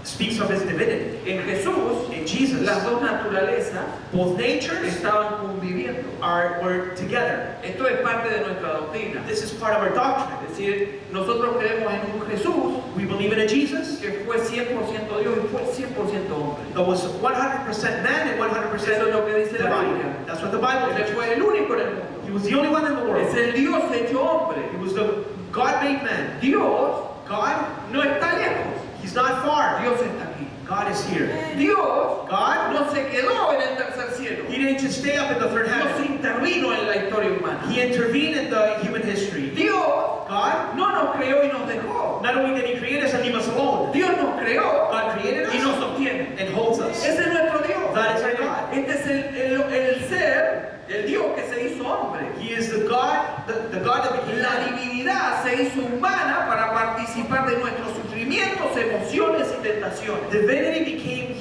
Speaker 2: speaks of his divinity.
Speaker 1: En Jesús,
Speaker 2: In Jesus,
Speaker 1: las dos naturalezas
Speaker 2: both natures
Speaker 1: estaban conviviendo.
Speaker 2: were together.
Speaker 1: Esto es parte de nuestra doctrina.
Speaker 2: This is part of our doctrine.
Speaker 1: Es decir, nosotros creemos en un Jesús
Speaker 2: We believe in a Jesus
Speaker 1: que fue 100% Dios y fue 100% hombre.
Speaker 2: that was 100% man and 100%
Speaker 1: Eso es lo que dice la
Speaker 2: divine.
Speaker 1: Biblia.
Speaker 2: That's what the Bible
Speaker 1: Él
Speaker 2: teaches.
Speaker 1: fue el único en el mundo.
Speaker 2: He was the only one in the world.
Speaker 1: Es el Dios hecho hombre.
Speaker 2: He was the God-made man.
Speaker 1: Dios
Speaker 2: God,
Speaker 1: no está lejos.
Speaker 2: he's not far.
Speaker 1: Dios está aquí.
Speaker 2: God is here.
Speaker 1: Dios
Speaker 2: God,
Speaker 1: no se quedó en el tercer cielo.
Speaker 2: he didn't just stay up in the third
Speaker 1: Dios
Speaker 2: heaven.
Speaker 1: intervino en la historia humana.
Speaker 2: He intervened in the human history.
Speaker 1: Dios
Speaker 2: God,
Speaker 1: no nos creó y nos dejó.
Speaker 2: not only did he create us and leave us alone,
Speaker 1: Dios nos creó
Speaker 2: God created
Speaker 1: y
Speaker 2: us
Speaker 1: nos sostiene.
Speaker 2: and holds us.
Speaker 1: Ese es nuestro Dios.
Speaker 2: That is our God.
Speaker 1: Este es el ser, el Dios que se hizo hombre.
Speaker 2: He is the God, the God that became
Speaker 1: La
Speaker 2: man.
Speaker 1: divinidad se hizo humana para participar de nuestros sufrimientos, emociones y tentaciones.
Speaker 2: Divinity became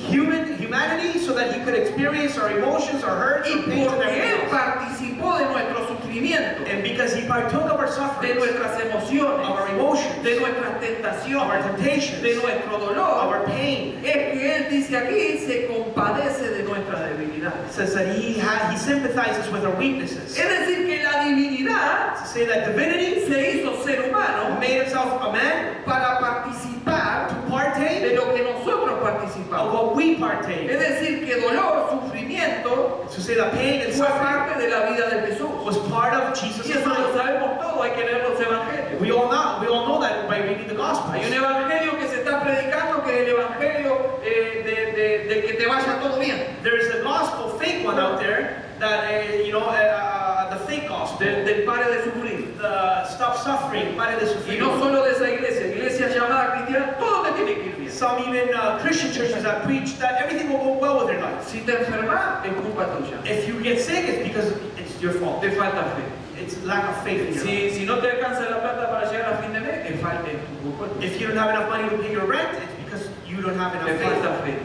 Speaker 2: humanity so that he could experience our emotions, our hurts,
Speaker 1: Y
Speaker 2: our pains, and
Speaker 1: porque Él
Speaker 2: everything else.
Speaker 1: participó de nuestros sufrimientos,
Speaker 2: And because he partook of our
Speaker 1: de
Speaker 2: suffering,
Speaker 1: nuestras emociones,
Speaker 2: of our emotions,
Speaker 1: de nuestras
Speaker 2: of our
Speaker 1: tentaciones,
Speaker 2: temptations,
Speaker 1: de nuestro
Speaker 2: of
Speaker 1: dolor,
Speaker 2: our pain,
Speaker 1: es que Él dice aquí, se compadece de nuestras debilidades.
Speaker 2: it says that he sympathizes with our weaknesses.
Speaker 1: Es decir, que la divinidad
Speaker 2: To say that divinity
Speaker 1: se hizo ser humano
Speaker 2: made himself a man
Speaker 1: para participar
Speaker 2: to partake
Speaker 1: de lo que nosotros
Speaker 2: of
Speaker 1: participamos.
Speaker 2: what we
Speaker 1: Es
Speaker 2: partake.
Speaker 1: decir, que dolor, sufrimiento,
Speaker 2: To say that pain and
Speaker 1: fue
Speaker 2: suffering
Speaker 1: parte de la vida de Jesús.
Speaker 2: was part of Jesus'
Speaker 1: Y eso lo
Speaker 2: life.
Speaker 1: sabemos todos, hay que leer los evangelios.
Speaker 2: We all know that by reading the Gospels.
Speaker 1: Hay un evangelio que se está predicando que es el evangelio de que te vaya todo bien.
Speaker 2: There is a gospel, fake one out there, that the fake gospel,
Speaker 1: Del pare de sufrir.
Speaker 2: the stop suffering, pare de
Speaker 1: Y
Speaker 2: sufrir.
Speaker 1: no solo de esa iglesia, iglesia llamada cristiana, todo te tiene que ir bien.
Speaker 2: Some even Christian churches that preach that everything will go well with their life.
Speaker 1: Si te enfermas, es culpa tuya.
Speaker 2: If you get sick, it's because it's your fault.
Speaker 1: Te falta fe.
Speaker 2: It's lack of faith in your life.
Speaker 1: Si no te alcanza la plata para llegar a fin de mes, es falta de tu culpa.
Speaker 2: If you don't have enough money to pay your rent, it's because you don't have
Speaker 1: Te
Speaker 2: enough faith.
Speaker 1: falta fe.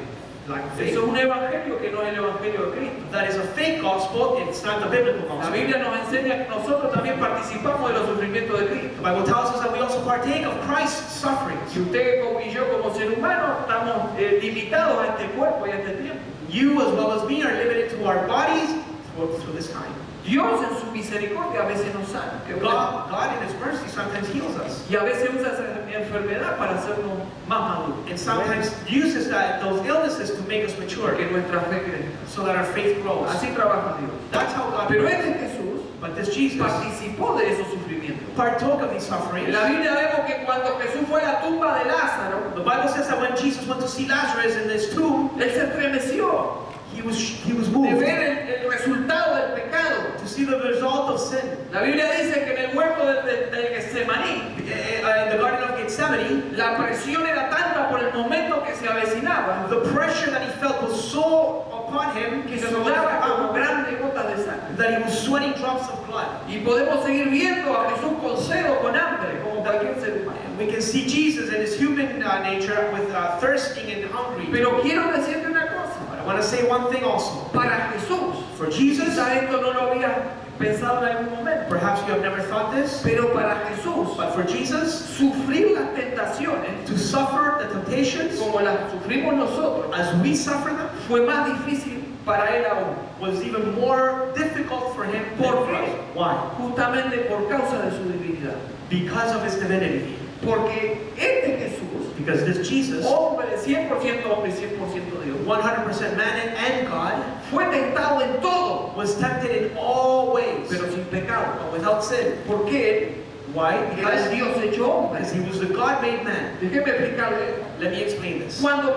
Speaker 2: Lack of faith.
Speaker 1: Eso es un evangelio que no es el evangelio de Cristo.
Speaker 2: That is a fake gospel, it's not the biblical
Speaker 1: La
Speaker 2: gospel.
Speaker 1: Biblia nos enseña que nosotros también participamos de los sufrimientos de
Speaker 2: The
Speaker 1: Cristo.
Speaker 2: Bible tells us that we also partake of Christ's sufferings.
Speaker 1: Si usted como y yo como ser humano estamos limitados a este cuerpo y a este tiempo.
Speaker 2: You as well as me are limited to our bodies through this time.
Speaker 1: Dios en su misericordia a veces nos sana. Qué bueno.
Speaker 2: God in His mercy sometimes heals us.
Speaker 1: Y a veces usa esa enfermedad para hacernos más maduros.
Speaker 2: And sometimes uses those illnesses to make us mature,
Speaker 1: Que nuestra fe crezca.
Speaker 2: so that our faith grows.
Speaker 1: Así trabaja Dios.
Speaker 2: That's how God
Speaker 1: Pero
Speaker 2: works.
Speaker 1: este Jesús
Speaker 2: But this Jesus
Speaker 1: participó de esos sufrimientos.
Speaker 2: partook of these
Speaker 1: En
Speaker 2: sufferings.
Speaker 1: la Biblia vemos que cuando Jesús fue a la tumba de Lázaro,
Speaker 2: The Bible says that when Jesus went to see Lazarus in this tomb,
Speaker 1: Él se estremeció
Speaker 2: he was
Speaker 1: de
Speaker 2: moved
Speaker 1: ver el resultado del pecado.
Speaker 2: to see the result of sin.
Speaker 1: La Biblia dice que en el huerto del Getsemaní,
Speaker 2: In the Garden of Gethsemane,
Speaker 1: la presión era tanta por el momento que se avecinaba,
Speaker 2: the pressure that he felt was so upon him
Speaker 1: que sudaba como grandes gotas de sangre.
Speaker 2: that he was sweating drops of blood.
Speaker 1: Y podemos seguir viendo a Jesús con sed o con hambre, como cualquier ser humano.
Speaker 2: We can see Jesus in his human nature with thirsting and hungry.
Speaker 1: Pero quiero decirte una cosa,
Speaker 2: But I want to say one thing also.
Speaker 1: para Jesús,
Speaker 2: For Jesus,
Speaker 1: quizá esto no lo había pensado en algún momento,
Speaker 2: perhaps you have never thought this,
Speaker 1: pero para Jesús,
Speaker 2: but for Jesus,
Speaker 1: sufrir las tentaciones
Speaker 2: to suffer the temptations
Speaker 1: como las sufrimos nosotros,
Speaker 2: as we suffer them
Speaker 1: fue más difícil para él aún,
Speaker 2: was even more difficult for him than
Speaker 1: ¿Por
Speaker 2: for
Speaker 1: qué?
Speaker 2: us. Why?
Speaker 1: justamente por causa de su divinidad.
Speaker 2: Because of his divinity.
Speaker 1: Porque este Jesús,
Speaker 2: Because this Jesus,
Speaker 1: hombre, 100% hombre y 100% Dios,
Speaker 2: 100% man and God,
Speaker 1: fue tentado en todo,
Speaker 2: was tempted in all ways,
Speaker 1: pero sin pecado.
Speaker 2: but without sin.
Speaker 1: Porque
Speaker 2: Why?
Speaker 1: él era el
Speaker 2: Because
Speaker 1: Dios hecho hombre.
Speaker 2: he was the God-made man.
Speaker 1: Déjeme explicarle esto.
Speaker 2: Let me explain this.
Speaker 1: Cuando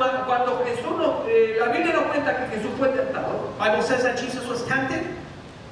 Speaker 1: Jesús la Biblia nos cuenta que Jesús fue tentado,
Speaker 2: Bible says that Jesus was tempted.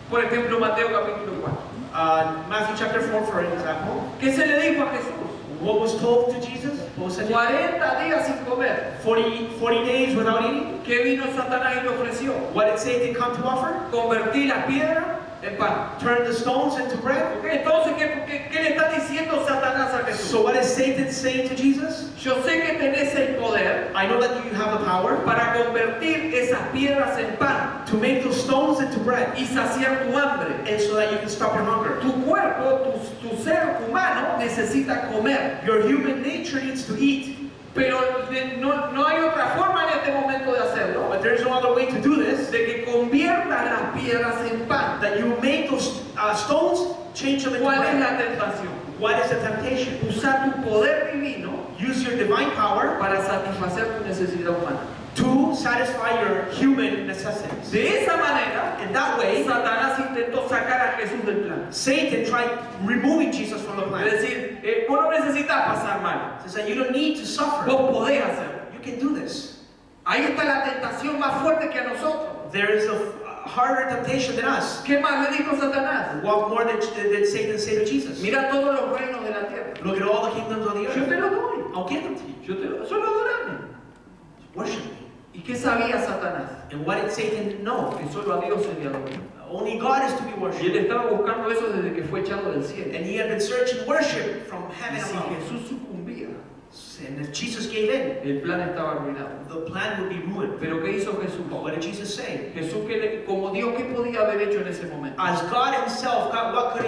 Speaker 1: por ejemplo, Mateo capítulo 4.
Speaker 2: Matthew chapter 4, for example.
Speaker 1: ¿Qué se le dijo a Jesús?
Speaker 2: What was told to Jesus? What was said to
Speaker 1: 40 días sin comer.
Speaker 2: 40 days without eating?
Speaker 1: ¿Qué vino Satanás y le ofreció?
Speaker 2: What did Satan come to offer?
Speaker 1: Convertir las piedras en pan.
Speaker 2: turn the stones into bread.
Speaker 1: ¿Ok? Entonces, ¿qué le está diciendo Satanás a Jesús?
Speaker 2: So what is Satan saying to Jesus?
Speaker 1: Yo sé que tenés el poder
Speaker 2: I know that you have the power
Speaker 1: para convertir esas piedras en pan
Speaker 2: to make those stones into bread,
Speaker 1: y saciar tu hambre.
Speaker 2: and so that you can stop your hunger.
Speaker 1: Tu cuerpo, tu ser humano necesita comer,
Speaker 2: Your human nature needs to eat,
Speaker 1: pero no hay otra forma en este momento de hacerlo,
Speaker 2: but there's no other way to do this,
Speaker 1: de que conviertas las piedras en pan.
Speaker 2: that you make those stones, change them into
Speaker 1: ¿Cuál es
Speaker 2: bread.
Speaker 1: la tentación?
Speaker 2: What is the temptation?
Speaker 1: Usar tu poder divino
Speaker 2: Use your divine power
Speaker 1: para satisfacer tu necesidad humana.
Speaker 2: to satisfy your human necessities.
Speaker 1: De esa manera,
Speaker 2: In that way,
Speaker 1: Satanás intentó sacar a Jesús del plan.
Speaker 2: Satan tried removing Jesus from the
Speaker 1: Es
Speaker 2: plan.
Speaker 1: decir, vos no necesitas pasar mal,
Speaker 2: He said, you don't need to suffer.
Speaker 1: vos podés hacerlo.
Speaker 2: You can do this.
Speaker 1: Ahí está la tentación más fuerte que a nosotros.
Speaker 2: There is a harder temptation than us.
Speaker 1: ¿Qué más le dijo Satanás?
Speaker 2: What more did Satan say to Jesus?
Speaker 1: Mira todos los reinos de la tierra.
Speaker 2: Look at all the kingdoms of the
Speaker 1: Yo
Speaker 2: earth.
Speaker 1: te lo doy.
Speaker 2: I'll give them to you.
Speaker 1: Solo adorame.
Speaker 2: Worship me.
Speaker 1: ¿Y qué sabía Satanás?
Speaker 2: And what did Satan know?
Speaker 1: Que solo a Dios se le adora.
Speaker 2: Only God is to be
Speaker 1: Y él
Speaker 2: worshipped.
Speaker 1: estaba buscando eso desde que fue echado del cielo.
Speaker 2: And he had been searching worship from
Speaker 1: Y
Speaker 2: heaven
Speaker 1: si
Speaker 2: above.
Speaker 1: Jesús sucumbía,
Speaker 2: And if Jesus gave in,
Speaker 1: el plan estaba arruinado.
Speaker 2: the plan would be ruined.
Speaker 1: Pero ¿qué hizo Jesús?
Speaker 2: But what did Jesus say?
Speaker 1: Jesús, como Dios, ¿qué podía haber hecho en ese momento?
Speaker 2: As God himself, God, what could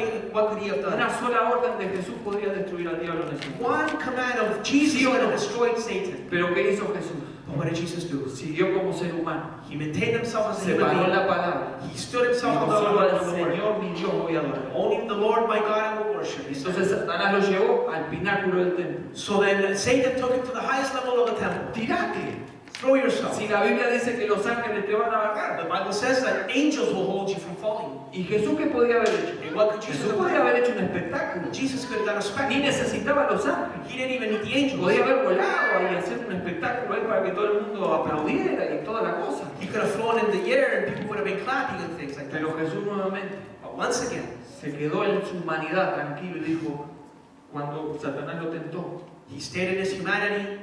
Speaker 2: he have done?
Speaker 1: Una sola orden de Jesús podía destruir al diablo en ese momento.
Speaker 2: One command of Jesus would have destroyed Satan.
Speaker 1: Pero ¿qué hizo Jesús?
Speaker 2: But what did Jesus do?
Speaker 1: Siguió como ser humano.
Speaker 2: He maintained himself as a
Speaker 1: Se
Speaker 2: human
Speaker 1: paró en
Speaker 2: being.
Speaker 1: la palabra.
Speaker 2: He stood
Speaker 1: Dijo,
Speaker 2: himself on the
Speaker 1: solo
Speaker 2: word
Speaker 1: al
Speaker 2: of the Lord.
Speaker 1: Señor mi Dios voy a adorar.
Speaker 2: Only the Lord my God I will worship. He said.
Speaker 1: Entonces Satanás lo llevó al pináculo del templo.
Speaker 2: So then Satan took him to the highest level of the temple.
Speaker 1: Tirate.
Speaker 2: Throw yourself.
Speaker 1: Si la Biblia dice que los ángeles te van a agarrar.
Speaker 2: The Bible says that angels will hold you from falling.
Speaker 1: ¿Y Jesús qué podía haber hecho?
Speaker 2: And what could Jesus
Speaker 1: Jesús
Speaker 2: have
Speaker 1: podía
Speaker 2: done?
Speaker 1: haber hecho un espectáculo.
Speaker 2: Jesus could have done a
Speaker 1: Ni
Speaker 2: spectacle.
Speaker 1: necesitaba a los ángeles.
Speaker 2: He didn't even need the angels.
Speaker 1: Podía haber volado y hacer un espectáculo ahí para que todo el mundo aplaudiera y toda la cosa.
Speaker 2: He could have flown in the air and people would have been clapping and things like that.
Speaker 1: Pero Jesús nuevamente
Speaker 2: But once again,
Speaker 1: se quedó en su humanidad tranquilo y dijo, cuando Satanás lo tentó,
Speaker 2: he stayed in his humanity,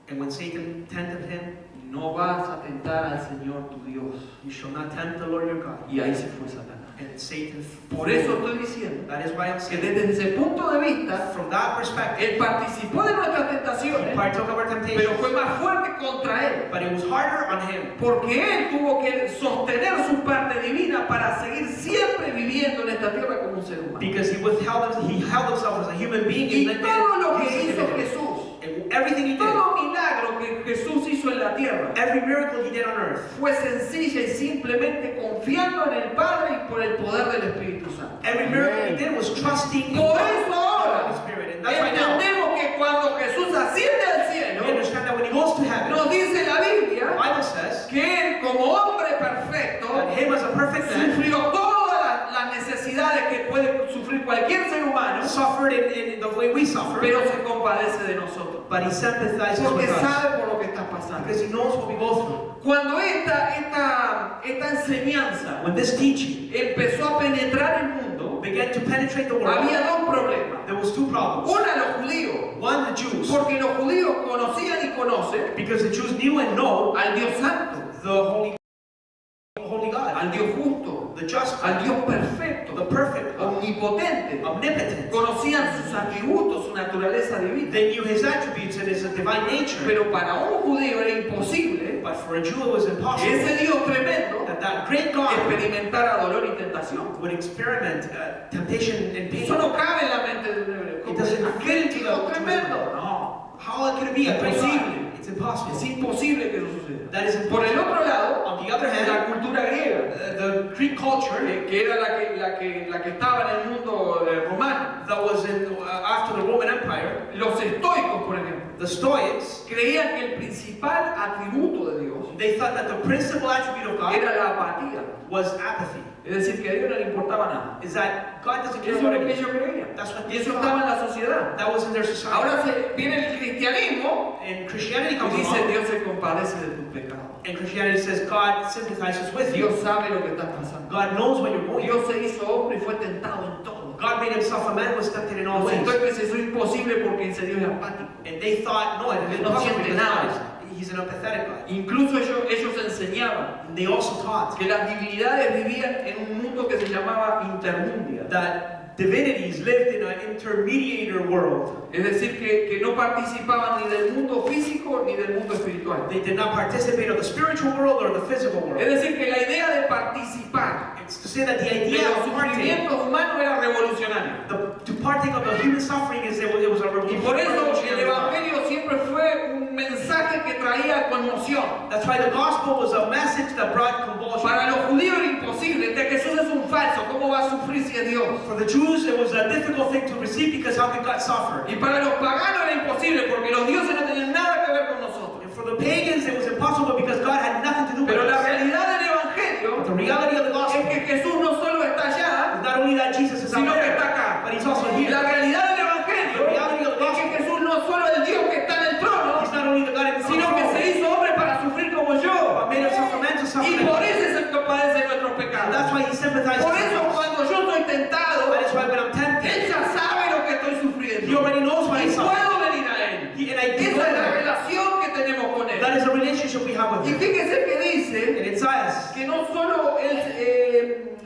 Speaker 2: and when Satan tempted him,
Speaker 1: no vas a tentar al Señor tu Dios.
Speaker 2: you shall not tempt the Lord your God.
Speaker 1: Y ahí se fue Satanás.
Speaker 2: And Satan.
Speaker 1: Por eso estoy diciendo
Speaker 2: That is why I'm
Speaker 1: que
Speaker 2: saying,
Speaker 1: desde ese punto de vista,
Speaker 2: from that perspective,
Speaker 1: él participó de nuestras
Speaker 2: he
Speaker 1: tentaciones,
Speaker 2: partook of our temptation,
Speaker 1: pero fue más fuerte contra él.
Speaker 2: but it was harder on him
Speaker 1: Porque él tuvo que sostener su parte divina para seguir siempre viviendo en esta tierra como un ser humano.
Speaker 2: because he held himself as a human being
Speaker 1: Y
Speaker 2: and
Speaker 1: todo lo que
Speaker 2: his
Speaker 1: hizo
Speaker 2: individual.
Speaker 1: Jesús,
Speaker 2: And everything he did,
Speaker 1: todo milagro que Jesús hizo en la tierra,
Speaker 2: every miracle he did on earth,
Speaker 1: fue sencilla y simplemente confiando en el Padre y por el poder del Espíritu Santo.
Speaker 2: every miracle he did was trusting in
Speaker 1: Por
Speaker 2: God
Speaker 1: eso
Speaker 2: and the
Speaker 1: ahora
Speaker 2: Holy Spirit. And that's why now
Speaker 1: entendemos que cuando Jesús asciende al
Speaker 2: we
Speaker 1: cielo,
Speaker 2: understand that when he goes to heaven,
Speaker 1: nos dice la
Speaker 2: the
Speaker 1: Biblia
Speaker 2: Bible says
Speaker 1: que él como hombre perfecto
Speaker 2: that him as a perfect man
Speaker 1: sufrió todas las necesidades que puede sufrir cualquier ser humano,
Speaker 2: suffered in the way we suffer,
Speaker 1: pero se compadece de nosotros.
Speaker 2: but he sympathizes
Speaker 1: Porque
Speaker 2: with us
Speaker 1: sabe por lo que está pasando.
Speaker 2: because he knows what we go through.
Speaker 1: Cuando esta enseñanza
Speaker 2: When this teaching
Speaker 1: empezó a penetrar el mundo,
Speaker 2: began to penetrate the world,
Speaker 1: había dos problemas.
Speaker 2: there was two problems.
Speaker 1: Una, los judíos,
Speaker 2: One, the Jews,
Speaker 1: porque los judíos conocían y conocen
Speaker 2: because the Jews knew and know
Speaker 1: al Dios santo,
Speaker 2: the holy God,
Speaker 1: al Dios justo,
Speaker 2: the just,
Speaker 1: al Dios perfecto,
Speaker 2: the perfect,
Speaker 1: omnipotente.
Speaker 2: omnipotent.
Speaker 1: Conocían sus atributos, su naturaleza divina.
Speaker 2: They knew his attributes and his divine nature.
Speaker 1: Pero para un judío era imposible
Speaker 2: But for a Jew it was
Speaker 1: que
Speaker 2: impossible
Speaker 1: ese Dios tremendo
Speaker 2: that great God
Speaker 1: experimentara dolor y tentación.
Speaker 2: would experiment temptation and pain.
Speaker 1: Eso no cabe en la mente de un hebreo. ¿Cómo
Speaker 2: Entonces,
Speaker 1: aquel Dios tremendo? No,
Speaker 2: How could it be a great God?
Speaker 1: Imposible.
Speaker 2: It's impossible.
Speaker 1: es imposible que eso suceda.
Speaker 2: That is
Speaker 1: Por el
Speaker 2: impossible.
Speaker 1: otro lado,
Speaker 2: On the other hand,
Speaker 1: la cultura griega,
Speaker 2: the Greek culture
Speaker 1: que era la que estaba en el mundo romano,
Speaker 2: that was in after the Roman Empire,
Speaker 1: los estoicos, por ejemplo,
Speaker 2: the Stoics,
Speaker 1: creían que el principal atributo de Dios
Speaker 2: they thought that the principal attribute of God
Speaker 1: era la apatía.
Speaker 2: was apathy.
Speaker 1: Es decir, que a Dios no le importaba nada.
Speaker 2: Is that God doesn't care
Speaker 1: Eso es
Speaker 2: about
Speaker 1: lo que
Speaker 2: anything.
Speaker 1: ellos creían.
Speaker 2: That's what
Speaker 1: Y
Speaker 2: they
Speaker 1: eso
Speaker 2: thought.
Speaker 1: estaba en la sociedad.
Speaker 2: That was in their society.
Speaker 1: Ahora viene el cristianismo
Speaker 2: And Christianity
Speaker 1: y
Speaker 2: comes
Speaker 1: dice,
Speaker 2: along,
Speaker 1: Dios se compadece de tus pecados.
Speaker 2: and Christianity says God sympathizes with you.
Speaker 1: Dios sabe lo que estás pasando.
Speaker 2: God knows what you're going through.
Speaker 1: Dios se hizo hombre y fue tentado en todo.
Speaker 2: God made himself a man, was tempted in all ways.
Speaker 1: Entonces eso es imposible porque ese Dios es apático.
Speaker 2: And they thought, no, it is
Speaker 1: No
Speaker 2: impossible
Speaker 1: siente
Speaker 2: because
Speaker 1: nada.
Speaker 2: God is- he's an empathetic God.
Speaker 1: Incluso ellos enseñaban
Speaker 2: And they also taught
Speaker 1: que las divinidades vivían en un mundo que se llamaba intermundia.
Speaker 2: that divinities lived in an intermediator world.
Speaker 1: Es decir, que no participaban ni del mundo físico ni del mundo espiritual.
Speaker 2: They did not participate in the spiritual world or the physical
Speaker 1: Es
Speaker 2: world.
Speaker 1: decir, que la idea de participar
Speaker 2: It's to say that the
Speaker 1: de
Speaker 2: idea
Speaker 1: los
Speaker 2: of partake,
Speaker 1: sufrimientos humanos era revolucionario.
Speaker 2: to partake of the human suffering is it was a
Speaker 1: Y por eso el
Speaker 2: revolutionary.
Speaker 1: Evangelio siempre fue un mensaje que traía conmoción.
Speaker 2: That's why the gospel was a message that brought convulsion.
Speaker 1: Para los judíos era imposible, de Jesús es un falso, ¿cómo va a sufrir si es Dios?
Speaker 2: For the Jews, it was a difficult thing to receive because how could God suffer?
Speaker 1: Y para los paganos era imposible, porque los dioses no tenían nada que ver con nosotros.
Speaker 2: And for the pagans, it was impossible because God had nothing to do with
Speaker 1: Pero la
Speaker 2: us.
Speaker 1: realidad del Evangelio
Speaker 2: But the reality of the
Speaker 1: es
Speaker 2: gospel
Speaker 1: que Jesús no solo está allá,
Speaker 2: is not only that Jesus is out
Speaker 1: sino que
Speaker 2: there,
Speaker 1: está acá.
Speaker 2: but He's also here.
Speaker 1: La realidad del Evangelio es que Jesús no solo es el Dios que está en el trono,
Speaker 2: He's not only the God in the
Speaker 1: sino que
Speaker 2: throne,
Speaker 1: se hizo hombre para sufrir como yo.
Speaker 2: but made Himself a man to suffer.
Speaker 1: Y por eso es el que padece nuestros
Speaker 2: And
Speaker 1: pecados.
Speaker 2: that's why He sympathizes
Speaker 1: Por
Speaker 2: with
Speaker 1: eso
Speaker 2: us.
Speaker 1: cuando yo soy tentado,
Speaker 2: That is why when I'm tempted,
Speaker 1: Él ya sabe lo que estoy
Speaker 2: He
Speaker 1: sufriendo.
Speaker 2: already knows what I
Speaker 1: Y
Speaker 2: suffer.
Speaker 1: puedo venir a Él.
Speaker 2: And I do
Speaker 1: Esa es la
Speaker 2: know
Speaker 1: relación que tenemos con Él.
Speaker 2: that is a relationship we have with
Speaker 1: Y
Speaker 2: Him.
Speaker 1: fíjese que dice
Speaker 2: And it says
Speaker 1: que no solo Él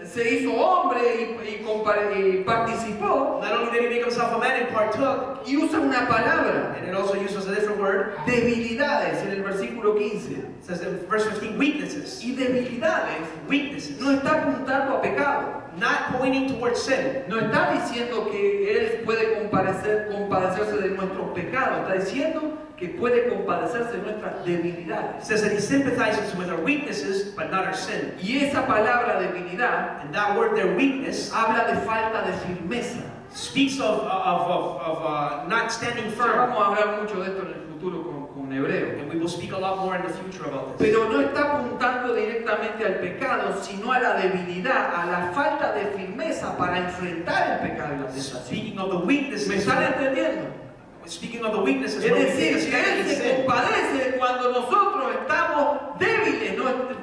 Speaker 1: se hizo hombre y participó,
Speaker 2: not only did He make Himself a man and partook,
Speaker 1: y usa una palabra,
Speaker 2: and it also uses a different word.
Speaker 1: debilidades, en el versículo 15.
Speaker 2: It says in verse 15, weaknesses.
Speaker 1: Y debilidades
Speaker 2: Weaknesses.
Speaker 1: no está apuntando a pecado.
Speaker 2: Not pointing towards sin.
Speaker 1: No está diciendo que Él puede compadecerse de nuestros pecados. Está diciendo que puede compadecerse de nuestras
Speaker 2: It
Speaker 1: debilidades.
Speaker 2: says that He sympathizes with our weaknesses, but not our sin.
Speaker 1: Y esa palabra debilidad
Speaker 2: And that word there, weakness,
Speaker 1: habla de falta de firmeza.
Speaker 2: speaks of not standing
Speaker 1: Ya
Speaker 2: firm.
Speaker 1: vamos a hablar mucho de esto en el futuro con Hebreo.
Speaker 2: And we will speak a lot more in the future about this.
Speaker 1: Pero no está apuntando directamente al pecado, sino a la debilidad, a la falta de firmeza para enfrentar el pecado y la tentación.
Speaker 2: Speaking of the weaknesses,
Speaker 1: ¿Me están entendiendo?
Speaker 2: speaking of the weaknesses,
Speaker 1: Es
Speaker 2: when we
Speaker 1: decir,
Speaker 2: take a
Speaker 1: que
Speaker 2: stand
Speaker 1: Él
Speaker 2: against
Speaker 1: se
Speaker 2: sin.
Speaker 1: compadece cuando nosotros estamos débiles,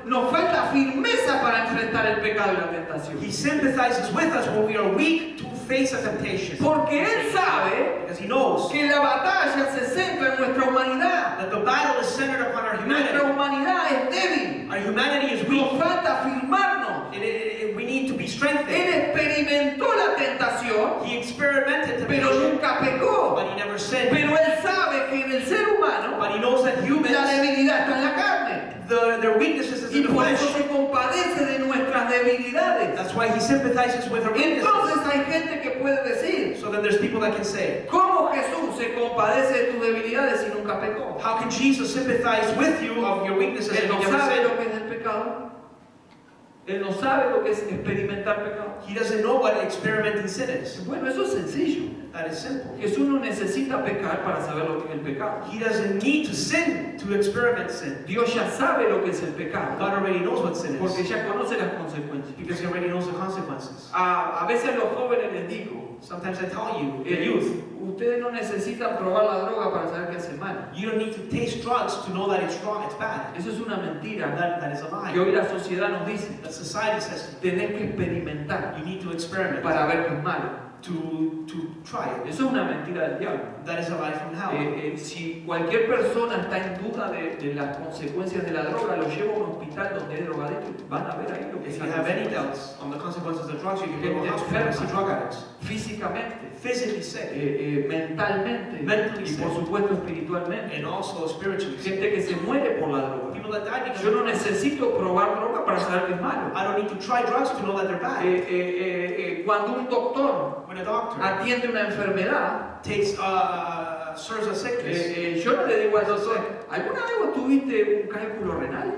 Speaker 1: nos falta firmeza para enfrentar el pecado y la tentación.
Speaker 2: He sympathizes with us when we are weak to face a temptation.
Speaker 1: Porque Él sabe
Speaker 2: Because He knows
Speaker 1: que la batalla se centra en nuestra humanidad.
Speaker 2: that the battle is centered upon our
Speaker 1: Nuestra
Speaker 2: humanity.
Speaker 1: humanidad es débil.
Speaker 2: Our humanity is
Speaker 1: Nos
Speaker 2: weak.
Speaker 1: falta firmarnos.
Speaker 2: We need to be strengthened.
Speaker 1: Él experimentó la tentación,
Speaker 2: He experimented
Speaker 1: pero
Speaker 2: temptation,
Speaker 1: nunca pecó.
Speaker 2: but He never sinned.
Speaker 1: Pero Él sabe que en el ser humano
Speaker 2: But He knows that
Speaker 1: la
Speaker 2: humans,
Speaker 1: debilidad está en la carne.
Speaker 2: their weaknesses is
Speaker 1: Y
Speaker 2: in the
Speaker 1: por
Speaker 2: flesh.
Speaker 1: eso se compadece de nuestras debilidades.
Speaker 2: That's why He sympathizes with our weaknesses.
Speaker 1: Entonces hay gente que puede decir,
Speaker 2: So then there's people that can say,
Speaker 1: ¿cómo Jesús se compadece de tus debilidades si nunca pecó?
Speaker 2: how can Jesus sympathize with you of your weaknesses
Speaker 1: Él
Speaker 2: and
Speaker 1: no
Speaker 2: he never
Speaker 1: sabe
Speaker 2: sinned?
Speaker 1: lo que es el pecado. Él no sabe lo que es experimentar pecado.
Speaker 2: He doesn't know what experimenting sin is.
Speaker 1: Bueno, eso es sencillo.
Speaker 2: That is simple.
Speaker 1: Jesús no necesita pecar para saber lo que es el pecado.
Speaker 2: He doesn't need to sin to experiment sin.
Speaker 1: Dios ya sabe lo que es el pecado,
Speaker 2: God already knows what sin
Speaker 1: porque
Speaker 2: is
Speaker 1: ya conoce las consecuencias.
Speaker 2: because He already knows the consequences.
Speaker 1: A veces a los jóvenes les digo,
Speaker 2: Sometimes I tell you, the youth,
Speaker 1: ustedes no necesitan probar la droga para saber que hace mal.
Speaker 2: you don't need to taste drugs to know that it's wrong, it's bad.
Speaker 1: Eso es una mentira
Speaker 2: That is a
Speaker 1: que
Speaker 2: lie.
Speaker 1: hoy la sociedad nos dice.
Speaker 2: That society says
Speaker 1: Tenés que experimentar
Speaker 2: you need to experiment
Speaker 1: para ver que es malo.
Speaker 2: to try it.
Speaker 1: Eso es una mentira del diablo.
Speaker 2: That is a lie from hell.
Speaker 1: Si cualquier persona está en duda de las consecuencias de la droga, lo lleva a un hospital donde hay drogadictos y van a ver ahí lo que
Speaker 2: If
Speaker 1: es
Speaker 2: you
Speaker 1: la
Speaker 2: have any
Speaker 1: consecuencia.
Speaker 2: doubts on the consequences of drugs, you can go to a hospital and see drug addicts.
Speaker 1: Físicamente,
Speaker 2: Physically sick
Speaker 1: mentalmente
Speaker 2: Mentally
Speaker 1: y por
Speaker 2: sick.
Speaker 1: supuesto espiritualmente.
Speaker 2: and also spiritually sick.
Speaker 1: Gente que se muere por la droga.
Speaker 2: People that die because
Speaker 1: Yo no
Speaker 2: of drugs.
Speaker 1: necesito probar droga para saber que es malo.
Speaker 2: I don't need to try drugs to know that they're bad.
Speaker 1: Cuando un doctor
Speaker 2: When a doctor
Speaker 1: atiende una enfermedad,
Speaker 2: serves a sickness,
Speaker 1: yo no le digo al doctor, ¿alguna vez vos tuviste un cálculo renal?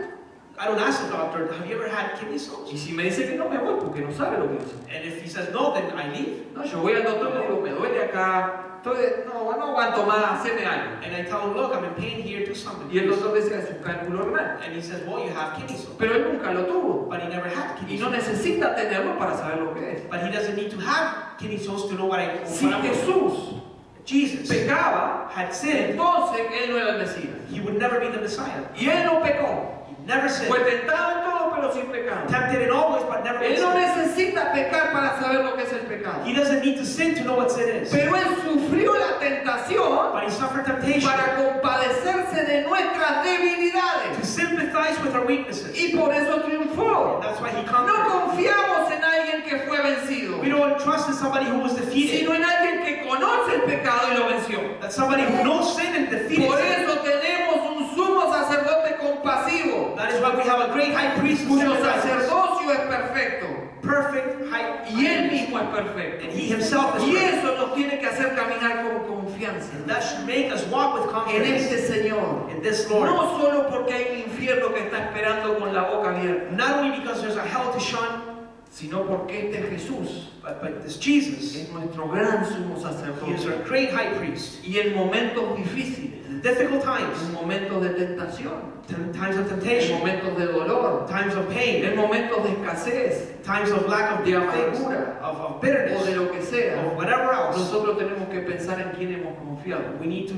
Speaker 2: I don't ask the doctor, have you ever had kidney stones?
Speaker 1: Y si me dice que no, me voy porque no sabe lo que es.
Speaker 2: And if he says no, then I leave.
Speaker 1: No, yo voy al doctor y le digo, me duele acá, no aguanto más, haceme algo.
Speaker 2: And I tell him, look, I'm in pain here, do something.
Speaker 1: Y el doctor dice, es un cálculo renal.
Speaker 2: And he says, well, you have kidney stones.
Speaker 1: Pero él nunca lo tuvo.
Speaker 2: But he never had
Speaker 1: Y
Speaker 2: kidney
Speaker 1: no
Speaker 2: stones.
Speaker 1: necesita tenerlo para saber lo que es.
Speaker 2: But he doesn't need to have kidney stones to know what
Speaker 1: Si Jesús
Speaker 2: Jesus
Speaker 1: pecaba,
Speaker 2: had sinned,
Speaker 1: entonces él no era el Mesías.
Speaker 2: he would never be the Messiah.
Speaker 1: Y él no pecó.
Speaker 2: He never sinned.
Speaker 1: Fue tentado en todo, pero sin pecado.
Speaker 2: Tempted in all ways, but never
Speaker 1: Él no
Speaker 2: sinned.
Speaker 1: necesita pecar para saber lo que es el pecado.
Speaker 2: He doesn't need to sin to know what sin is.
Speaker 1: Pero él sufrió la tentación
Speaker 2: But he suffered temptation
Speaker 1: para compadecerse de nuestras
Speaker 2: to
Speaker 1: debilidades.
Speaker 2: sympathize with our weaknesses.
Speaker 1: Y por eso triunfó.
Speaker 2: And that's why he
Speaker 1: No
Speaker 2: conquered.
Speaker 1: confiamos en alguien que fue vencido.
Speaker 2: don't trust in somebody who was defeated.
Speaker 1: sino en alguien que conoce el pecado y lo venció.
Speaker 2: That somebody who knows sin and defeated
Speaker 1: Por
Speaker 2: sin.
Speaker 1: eso tenemos un sumo sacerdote compasivo,
Speaker 2: That is why we have a great high priest who
Speaker 1: cuyo
Speaker 2: sympathizes.
Speaker 1: sacerdocio es perfecto
Speaker 2: Perfect high
Speaker 1: y él
Speaker 2: priest.
Speaker 1: mismo es perfecto.
Speaker 2: And he himself is
Speaker 1: Y
Speaker 2: perfect.
Speaker 1: eso nos tiene que hacer caminar con confianza
Speaker 2: And that should make us walk with
Speaker 1: en
Speaker 2: confidence
Speaker 1: este Señor.
Speaker 2: in this Lord.
Speaker 1: No solo porque hay un infierno que está esperando con la boca abierta,
Speaker 2: Not only because there's a hell to shun,
Speaker 1: sino porque este Jesús
Speaker 2: but this Jesus,
Speaker 1: es nuestro gran sumo
Speaker 2: he is
Speaker 1: sacerdote.
Speaker 2: our great high priest.
Speaker 1: Y en momentos difíciles,
Speaker 2: In difficult times,
Speaker 1: en momentos de tentación,
Speaker 2: times of
Speaker 1: en
Speaker 2: temptation,
Speaker 1: momentos de dolor,
Speaker 2: times of pain,
Speaker 1: en momentos de escasez
Speaker 2: times of lack of
Speaker 1: de
Speaker 2: things,
Speaker 1: amargura
Speaker 2: of
Speaker 1: o
Speaker 2: bitterness,
Speaker 1: de lo que sea,
Speaker 2: of whatever else,
Speaker 1: nosotros tenemos que pensar en quién hemos confiado.
Speaker 2: we need to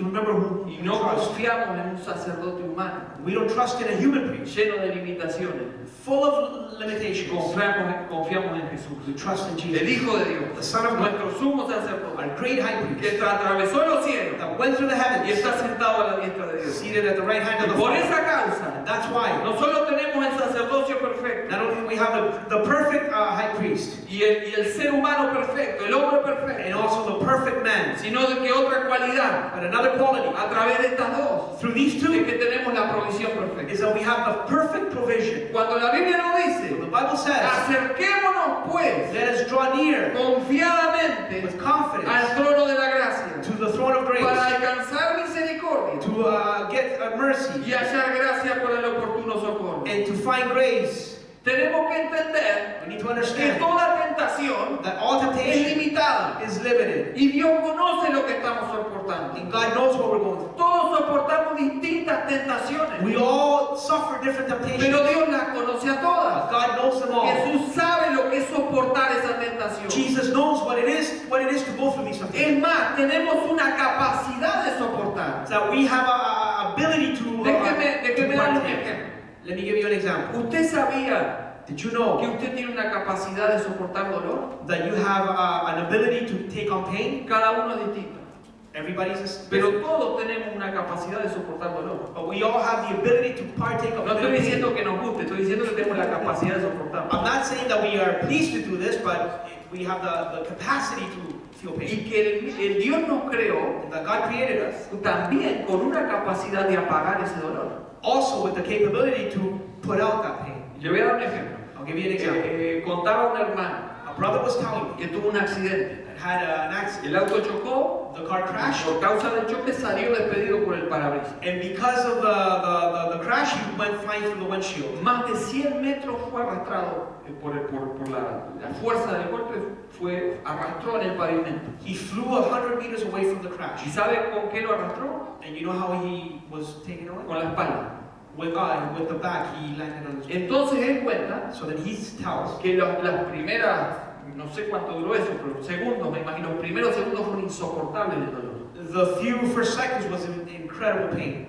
Speaker 2: remember who
Speaker 1: Y
Speaker 2: we
Speaker 1: no
Speaker 2: trust.
Speaker 1: confiamos en un sacerdote humano
Speaker 2: We don't trust in a human priest,
Speaker 1: lleno de limitaciones.
Speaker 2: full of limitations.
Speaker 1: Confiamos en Jesús,
Speaker 2: We trust in
Speaker 1: el
Speaker 2: Jesus,
Speaker 1: Hijo de
Speaker 2: the
Speaker 1: Dios,
Speaker 2: Son of God,
Speaker 1: nuestro sumo sacerdote,
Speaker 2: our great high
Speaker 1: que
Speaker 2: priest,
Speaker 1: atravesó los cielos
Speaker 2: that went through the
Speaker 1: y
Speaker 2: heavens,
Speaker 1: está sentado a la diestra de Dios.
Speaker 2: seated at the right hand
Speaker 1: Y
Speaker 2: of the
Speaker 1: por
Speaker 2: Father.
Speaker 1: esa causa,
Speaker 2: That's why
Speaker 1: no solo tenemos el sacerdocio perfecto
Speaker 2: not only do we have the perfect high priest
Speaker 1: y el ser humano perfecto, el hombre
Speaker 2: and
Speaker 1: perfecto,
Speaker 2: also the perfect man,
Speaker 1: sino de que otra cualidad
Speaker 2: but another quality
Speaker 1: a través de estas dos
Speaker 2: through these
Speaker 1: es
Speaker 2: two
Speaker 1: que tenemos la provisión perfecta.
Speaker 2: is that we have the perfect provision.
Speaker 1: Cuando la Biblia nos
Speaker 2: The
Speaker 1: dice,
Speaker 2: Bible says,
Speaker 1: acerquémonos pues
Speaker 2: let us draw near
Speaker 1: confiadamente
Speaker 2: with
Speaker 1: al
Speaker 2: confidence
Speaker 1: trono de la gracia
Speaker 2: to the throne of
Speaker 1: para
Speaker 2: grace
Speaker 1: alcanzar misericordia
Speaker 2: to get mercy
Speaker 1: y hallar gracia por el oportuno socorro.
Speaker 2: and to find grace.
Speaker 1: Tenemos que entender
Speaker 2: We need to
Speaker 1: que
Speaker 2: understand
Speaker 1: toda tentación
Speaker 2: that all
Speaker 1: es
Speaker 2: temptation
Speaker 1: limitada
Speaker 2: is limited
Speaker 1: y Dios conoce lo que estamos soportando.
Speaker 2: and God knows what we're going through.
Speaker 1: Todos soportamos distintas tentaciones,
Speaker 2: We all suffer different temptations.
Speaker 1: pero Dios las conoce a todas.
Speaker 2: God knows them all.
Speaker 1: Jesús sabe lo que es soportar esa tentación.
Speaker 2: Jesus knows what it is to go through these temptations.
Speaker 1: Es más, tenemos una capacidad de soportar.
Speaker 2: That we have a ability to
Speaker 1: Déjeme darle un
Speaker 2: partake.
Speaker 1: ejemplo.
Speaker 2: Let me give you an example.
Speaker 1: ¿Usted sabía
Speaker 2: Did you
Speaker 1: que
Speaker 2: know
Speaker 1: usted tiene una capacidad de soportar dolor?
Speaker 2: that you have an ability to take on pain?
Speaker 1: Cada uno es distinto.
Speaker 2: Everybody's
Speaker 1: Pero todos tenemos una capacidad de soportar dolor.
Speaker 2: but we all have the ability to partake of
Speaker 1: No estoy
Speaker 2: pain.
Speaker 1: diciendo que nos guste, estoy diciendo que tenemos la capacidad de soportar.
Speaker 2: I'm not saying that we are pleased to do this, but we have the capacity to feel pain.
Speaker 1: Y que el Dios nos creó
Speaker 2: And that God created us
Speaker 1: también con una capacidad de apagar ese dolor.
Speaker 2: also with the capability to put out that pain.
Speaker 1: Le voy a dar un ejemplo.
Speaker 2: I'll give you an example.
Speaker 1: Contaba un hermano
Speaker 2: A brother was telling me
Speaker 1: que tuvo un accidente.
Speaker 2: that had an accident.
Speaker 1: El auto chocó,
Speaker 2: The car crashed,
Speaker 1: por causa del choque salió despedido por el parabrisas.
Speaker 2: and because of the crash, he went flying through the windshield.
Speaker 1: Más de 100 metros fue arrastrado por la fuerza del golpe, arrastró en el pavimento.
Speaker 2: He flew 100 meters away from the crash.
Speaker 1: ¿Y sabe con qué lo arrastró?
Speaker 2: And you know how he was taken away?
Speaker 1: Con la espalda.
Speaker 2: With the back, he landed on his back.
Speaker 1: Entonces él cuenta
Speaker 2: So then he tells
Speaker 1: que las primeras, no sé cuánto duró eso, pero segundos, me imagino, los primeros segundos fueron insoportables de dolor.
Speaker 2: the few first seconds was in incredible pain.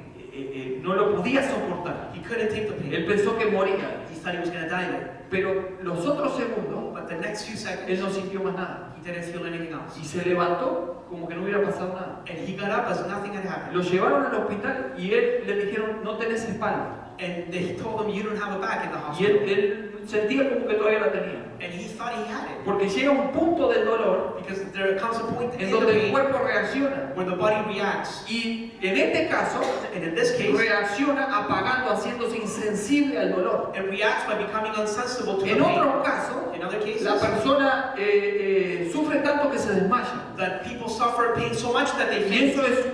Speaker 1: No lo podía soportar.
Speaker 2: He couldn't take the pain.
Speaker 1: Él pensó que moría,
Speaker 2: He thought he was going to die there.
Speaker 1: pero los otros segundos
Speaker 2: But the next few seconds,
Speaker 1: él no sintió más nada.
Speaker 2: he didn't feel anything else.
Speaker 1: Y se levantó como que no hubiera pasado nada.
Speaker 2: And he got up as nothing had happened.
Speaker 1: Lo llevaron al hospital y él le dijeron, no tenés espalda.
Speaker 2: And they told him, you don't have a back in the
Speaker 1: Y
Speaker 2: hospital.
Speaker 1: él sentía como que todavía la tenía.
Speaker 2: And he thought he had it.
Speaker 1: Porque llega un punto del dolor
Speaker 2: Because there comes a point
Speaker 1: en
Speaker 2: in the
Speaker 1: donde el
Speaker 2: pain
Speaker 1: cuerpo reacciona.
Speaker 2: where the body reacts.
Speaker 1: Y en este caso,
Speaker 2: And in this case,
Speaker 1: reacciona apagando, haciéndose insensible al dolor.
Speaker 2: it reacts by becoming insensible to the
Speaker 1: En
Speaker 2: pain.
Speaker 1: otro caso,
Speaker 2: In other cases,
Speaker 1: la persona sufre tanto que se desmaya.
Speaker 2: that people suffer pain so much that they
Speaker 1: Y
Speaker 2: faint.
Speaker 1: eso es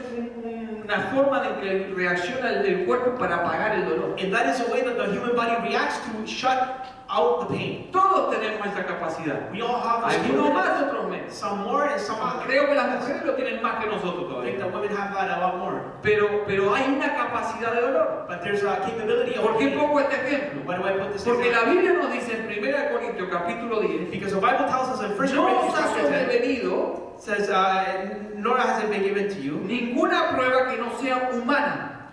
Speaker 1: una forma de que reacciona el cuerpo para apagar el dolor.
Speaker 2: And that is a way that the human body reacts to shut out the pain.
Speaker 1: Todos tenemos esa capacidad.
Speaker 2: We all have this
Speaker 1: Algunos
Speaker 2: ability.
Speaker 1: más, otros menos.
Speaker 2: Some more and some others.
Speaker 1: Creo que las mujeres lo tienen más que nosotros
Speaker 2: I think
Speaker 1: todavía.
Speaker 2: that women have that a lot more.
Speaker 1: Pero hay una capacidad de dolor.
Speaker 2: But there's a capability of
Speaker 1: ¿Por qué
Speaker 2: pain.
Speaker 1: pongo este ejemplo?
Speaker 2: Why do I put this
Speaker 1: Porque la
Speaker 2: example?
Speaker 1: Biblia nos dice en 1 Corintios capítulo 10,
Speaker 2: Because the Bible tells us in 1
Speaker 1: no
Speaker 2: Corinthians
Speaker 1: os ha
Speaker 2: chapter 10,
Speaker 1: sobrevenido
Speaker 2: says, nor has it been given to you.
Speaker 1: ninguna prueba que no sea humana,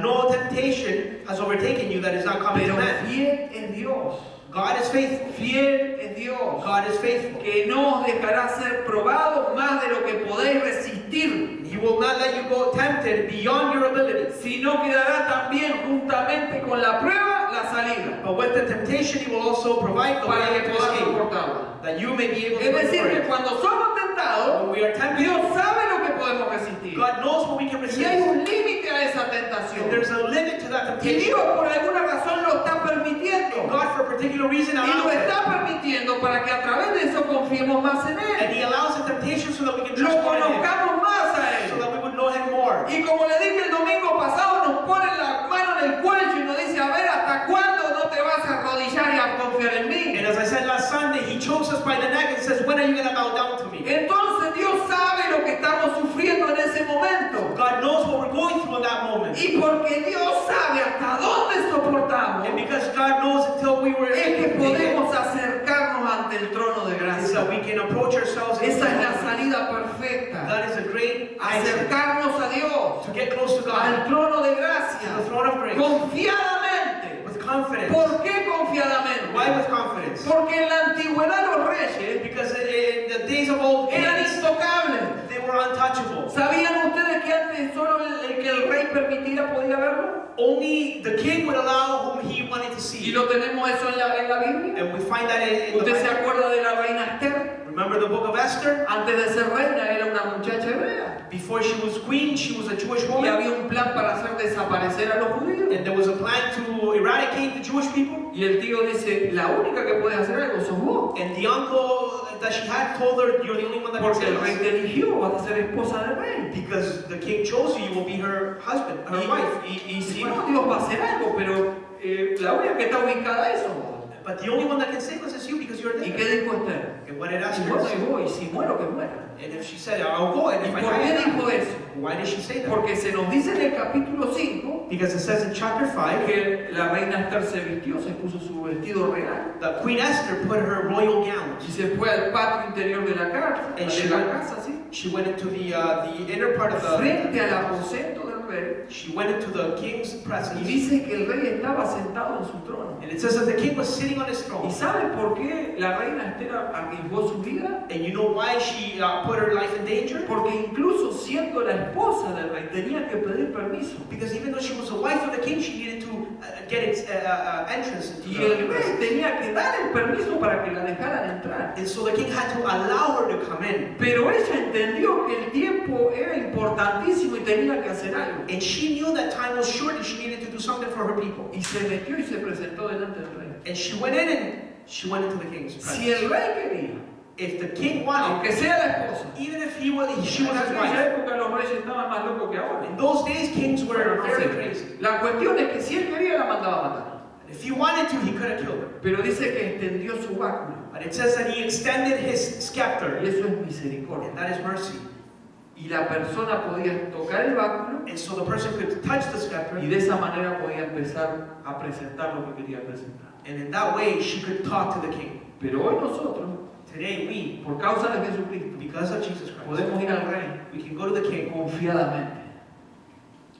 Speaker 2: No temptation has overtaken you that is not common to
Speaker 1: pero
Speaker 2: man.
Speaker 1: fiel es Dios.
Speaker 2: God is faithful.
Speaker 1: Fiel es Dios,
Speaker 2: God is faithful.
Speaker 1: que no os dejará ser probado más de lo que podéis resistir,
Speaker 2: He will not let you go tempted beyond your ability.
Speaker 1: sino que dará también juntamente con la prueba la salida,
Speaker 2: But with the temptation, He will also provide the
Speaker 1: para
Speaker 2: way
Speaker 1: que
Speaker 2: to
Speaker 1: puedas
Speaker 2: escape,
Speaker 1: soportarlo. prueba.
Speaker 2: that you may be able to
Speaker 1: Es decir,
Speaker 2: endure
Speaker 1: que
Speaker 2: it.
Speaker 1: cuando somos tentados,
Speaker 2: When we are tempted,
Speaker 1: Dios sabe lo que podemos resistir.
Speaker 2: God knows what we can
Speaker 1: Y hay
Speaker 2: resist.
Speaker 1: un límite a esa
Speaker 2: And
Speaker 1: tentación.
Speaker 2: there's a limit to that
Speaker 1: Y
Speaker 2: temptation.
Speaker 1: Dios por alguna razón lo está permitiendo.
Speaker 2: God, for a particular reason,
Speaker 1: Y lo
Speaker 2: allows it.
Speaker 1: está permitiendo para que a través de eso confiemos más en
Speaker 2: And
Speaker 1: Él.
Speaker 2: He allows the temptation so that we can
Speaker 1: Lo
Speaker 2: trust more in Him,
Speaker 1: conozcamos más a
Speaker 2: so
Speaker 1: Él.
Speaker 2: that we would know Him more.
Speaker 1: Y como le dije el domingo pasado, nos pone la mano en el cuello y nos dice, a ver, ¿hasta cuándo no te vas a arrodillar y a confiar en mí?
Speaker 2: And as I said last Sunday, He chokes us by the neck and says, when are you going to bow down to me?
Speaker 1: Entonces Dios sabe lo que estamos sufriendo en ese momento.
Speaker 2: God knows what we're going through in that moment.
Speaker 1: Y porque Dios sabe hasta dónde soportamos,
Speaker 2: And because God knows until we were
Speaker 1: es que
Speaker 2: able to take
Speaker 1: podemos acercarnos ante el trono de
Speaker 2: it, is
Speaker 1: gracia.
Speaker 2: that we can approach ourselves in
Speaker 1: Esa es la
Speaker 2: prayer.
Speaker 1: salida perfecta.
Speaker 2: That is a great answer.
Speaker 1: Acercarnos a Dios,
Speaker 2: To get close to
Speaker 1: al
Speaker 2: God,
Speaker 1: trono de
Speaker 2: to
Speaker 1: gracia,
Speaker 2: the throne of grace,
Speaker 1: confiadamente.
Speaker 2: with confidence.
Speaker 1: ¿Por qué confiadamente?
Speaker 2: Why with confidence?
Speaker 1: Porque en la antigüedad los reyes
Speaker 2: Because in the days of old,
Speaker 1: eran
Speaker 2: kings,
Speaker 1: intocables.
Speaker 2: they were untouchable.
Speaker 1: ¿Sabían ustedes que antes solo el que el rey permitiera podía verlo?
Speaker 2: Only the king would allow whom he wanted to
Speaker 1: Y
Speaker 2: see.
Speaker 1: lo tenemos eso en la Biblia.
Speaker 2: And we find that in the
Speaker 1: ¿Usted se
Speaker 2: Bible.
Speaker 1: acuerda de la reina Esther?
Speaker 2: Remember the book of Esther?
Speaker 1: Antes de ser reina era una muchacha hebrea.
Speaker 2: Before she was queen, she was a Jewish
Speaker 1: Y
Speaker 2: woman.
Speaker 1: había un plan para hacer desaparecer a los judíos.
Speaker 2: And there was a plan to eradicate the Jewish people.
Speaker 1: Y el tío dice, la única que puede hacer algo sos vos.
Speaker 2: And the uncle that she had told her, you're the only one that can
Speaker 1: Porque
Speaker 2: say
Speaker 1: el rey
Speaker 2: this.
Speaker 1: te eligió, vas a ser esposa del rey.
Speaker 2: Because the king chose you, you will be her husband, her wife.
Speaker 1: Y si no, Dios va a hacer algo, pero la única que está ubicada es vos.
Speaker 2: But the only one that can save us is you because you're
Speaker 1: ¿Y
Speaker 2: there.
Speaker 1: qué dijo Esther?
Speaker 2: And what did
Speaker 1: Y
Speaker 2: Esther
Speaker 1: bueno,
Speaker 2: say?
Speaker 1: y voy, y si muero, que muera.
Speaker 2: And if she said, I'll go, and
Speaker 1: ¿Y
Speaker 2: if I
Speaker 1: por qué
Speaker 2: die,
Speaker 1: dijo eso?
Speaker 2: why did she say that?
Speaker 1: Porque se nos dice en el capítulo 5
Speaker 2: Because it says in chapter 5
Speaker 1: que la reina Esther se vistió, se puso su vestido real
Speaker 2: that Queen Esther put her royal gown.
Speaker 1: y se fue al patio interior de la casa, ¿sí?
Speaker 2: She went into the inner part of the.
Speaker 1: Frente al aposento del rey,
Speaker 2: She went into the king's
Speaker 1: y
Speaker 2: presence.
Speaker 1: dice que el rey estaba sentado en su trono.
Speaker 2: And it says that the king was sitting on his
Speaker 1: ¿Y
Speaker 2: throne.
Speaker 1: sabe por qué la reina Esther arriesgó su vida?
Speaker 2: And you know why she put her life in danger?
Speaker 1: Porque incluso siendo la esposa del rey tenía que pedir permiso.
Speaker 2: Because even though she was the wife of the king, she needed to get its entrance into
Speaker 1: Y
Speaker 2: the
Speaker 1: el rey tenía que dar el permiso para que la dejaran entrar.
Speaker 2: And so the king had to allow her to come in.
Speaker 1: Pero ella entendió que el tiempo era importantísimo y tenía que hacer algo.
Speaker 2: And she knew that time was short and she needed to do something for her people.
Speaker 1: Y se metió y se presentó delante del rey.
Speaker 2: And she went in and she went into the king's presence.
Speaker 1: Si el rey quería,
Speaker 2: If the king wanted,
Speaker 1: aunque sea la esposa,
Speaker 2: even if she was his
Speaker 1: en
Speaker 2: wife.
Speaker 1: aquella época los reyes estaban más locos que ahora.
Speaker 2: In those days, kings were
Speaker 1: Bueno, no
Speaker 2: very
Speaker 1: sé.
Speaker 2: crazy.
Speaker 1: La cuestión es que si él quería la mandaba a matar.
Speaker 2: If he wanted to, he could have killed her.
Speaker 1: Pero dice que extendió su báculo.
Speaker 2: But it says that he extended his scepter,
Speaker 1: Y eso es misericordia.
Speaker 2: and that is mercy.
Speaker 1: Y la persona podía tocar el báculo
Speaker 2: And so the person could touch the scepter,
Speaker 1: y de esa manera podía empezar a presentar lo que quería presentar.
Speaker 2: and in that way she could talk to the king.
Speaker 1: Pero hoy nosotros,
Speaker 2: Today, we,
Speaker 1: por causa de Jesucristo,
Speaker 2: because of Jesus Christ,
Speaker 1: podemos ir al rey
Speaker 2: we can go to the king
Speaker 1: confiadamente.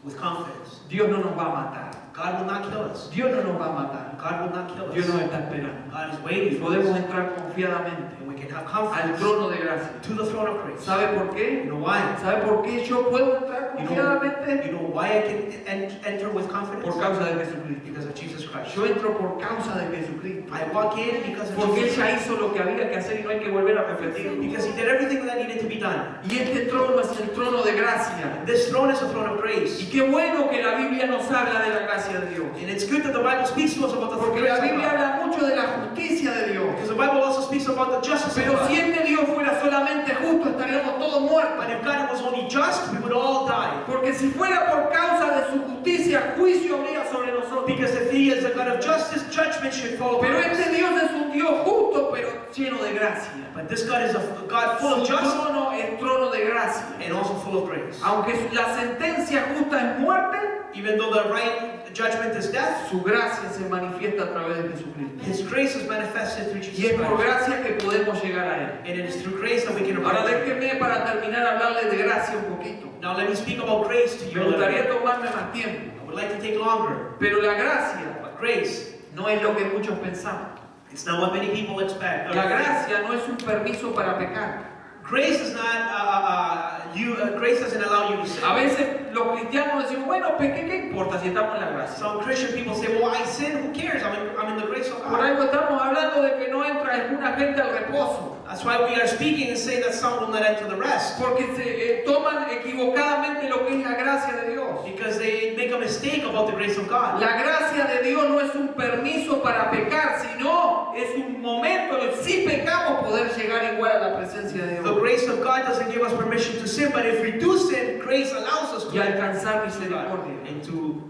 Speaker 2: with confidence.
Speaker 1: Dios no nos va a matar.
Speaker 2: God will not kill us.
Speaker 1: Dios no nos va a matar.
Speaker 2: God will not kill
Speaker 1: Dios nos
Speaker 2: us.
Speaker 1: está esperando.
Speaker 2: God is
Speaker 1: Y
Speaker 2: waiting for
Speaker 1: podemos
Speaker 2: us,
Speaker 1: entrar confiadamente
Speaker 2: and we can have
Speaker 1: al
Speaker 2: confidence
Speaker 1: trono de gracia.
Speaker 2: to the throne of grace.
Speaker 1: ¿Sabe por
Speaker 2: You
Speaker 1: qué?
Speaker 2: know why?
Speaker 1: ¿Sabe por qué yo puedo entrar confiadamente?
Speaker 2: You know why I can enter with confidence?
Speaker 1: Por causa de Jesucristo.
Speaker 2: Because of Jesus Christ.
Speaker 1: Yo entro por causa de Jesucristo.
Speaker 2: I walk in because of
Speaker 1: Porque Él
Speaker 2: Jesus
Speaker 1: ya
Speaker 2: Christ.
Speaker 1: hizo lo que había que hacer y no hay que volver a repetirlo.
Speaker 2: Because he did everything that needed to be done.
Speaker 1: Y este trono es el trono de gracia.
Speaker 2: This throne is a throne of grace.
Speaker 1: Y qué bueno que la Biblia nos habla de la gracia de Dios.
Speaker 2: And it's good that the Bible speaks to us about the
Speaker 1: Porque
Speaker 2: grace
Speaker 1: la
Speaker 2: of
Speaker 1: Biblia
Speaker 2: God.
Speaker 1: habla mucho de la justicia de Dios.
Speaker 2: Because the Bible also speaks about the justice of
Speaker 1: Pero
Speaker 2: God.
Speaker 1: si este Dios fuera solamente justo, estaríamos todos muertos.
Speaker 2: But if God was only just, we would all die.
Speaker 1: Porque si fuera por causa de su justicia, juicio habría sobre nosotros.
Speaker 2: Because if he is a God of justice, judgment should fall
Speaker 1: Pero
Speaker 2: upon us.
Speaker 1: este Dios es un Dios justo, pero lleno de gracia.
Speaker 2: But this God is a God full of
Speaker 1: Su
Speaker 2: justice
Speaker 1: trono es trono de gracia.
Speaker 2: and also full of grace.
Speaker 1: Aunque la sentencia justa es muerte,
Speaker 2: Even though the right judgment is death,
Speaker 1: su gracia se manifiesta a través de Jesucristo.
Speaker 2: his grace is manifested through
Speaker 1: Y
Speaker 2: Jesus
Speaker 1: es por
Speaker 2: Christ.
Speaker 1: gracia que podemos llegar a Él.
Speaker 2: And it is through grace that we can
Speaker 1: Ahora
Speaker 2: approach him.
Speaker 1: déjenme para terminar hablarle de gracia un poquito.
Speaker 2: Now let me speak about grace to you.
Speaker 1: Me
Speaker 2: a little
Speaker 1: gustaría
Speaker 2: bit.
Speaker 1: tomarme más tiempo.
Speaker 2: I would like to take longer.
Speaker 1: Pero la gracia
Speaker 2: But grace,
Speaker 1: no es lo que muchos pensamos.
Speaker 2: it's not what many people expect.
Speaker 1: La gracia no es un permiso para pecar.
Speaker 2: Grace is not grace doesn't allow you to sin.
Speaker 1: A veces los cristianos decimos, bueno, ¿qué importa si estamos en la gracia?
Speaker 2: Some Christian people say, well, I sin, who cares? I'm in the grace of
Speaker 1: Por
Speaker 2: God.
Speaker 1: algo estamos hablando de que no entra alguna gente al reposo.
Speaker 2: That's why we are speaking and saying that some will not enter the rest.
Speaker 1: Porque se toman equivocadamente lo que es la gracia de Dios.
Speaker 2: Because they make a mistake about the grace of God.
Speaker 1: La gracia de Dios no es un permiso para pecar, sino es un momento en el que si pecamos poder llegar igual a la presencia de
Speaker 2: The
Speaker 1: Dios
Speaker 2: grace of God doesn't give us permission to sin, but if we do sin, grace allows us
Speaker 1: y
Speaker 2: to
Speaker 1: alcanzar
Speaker 2: God
Speaker 1: misericordia.
Speaker 2: and to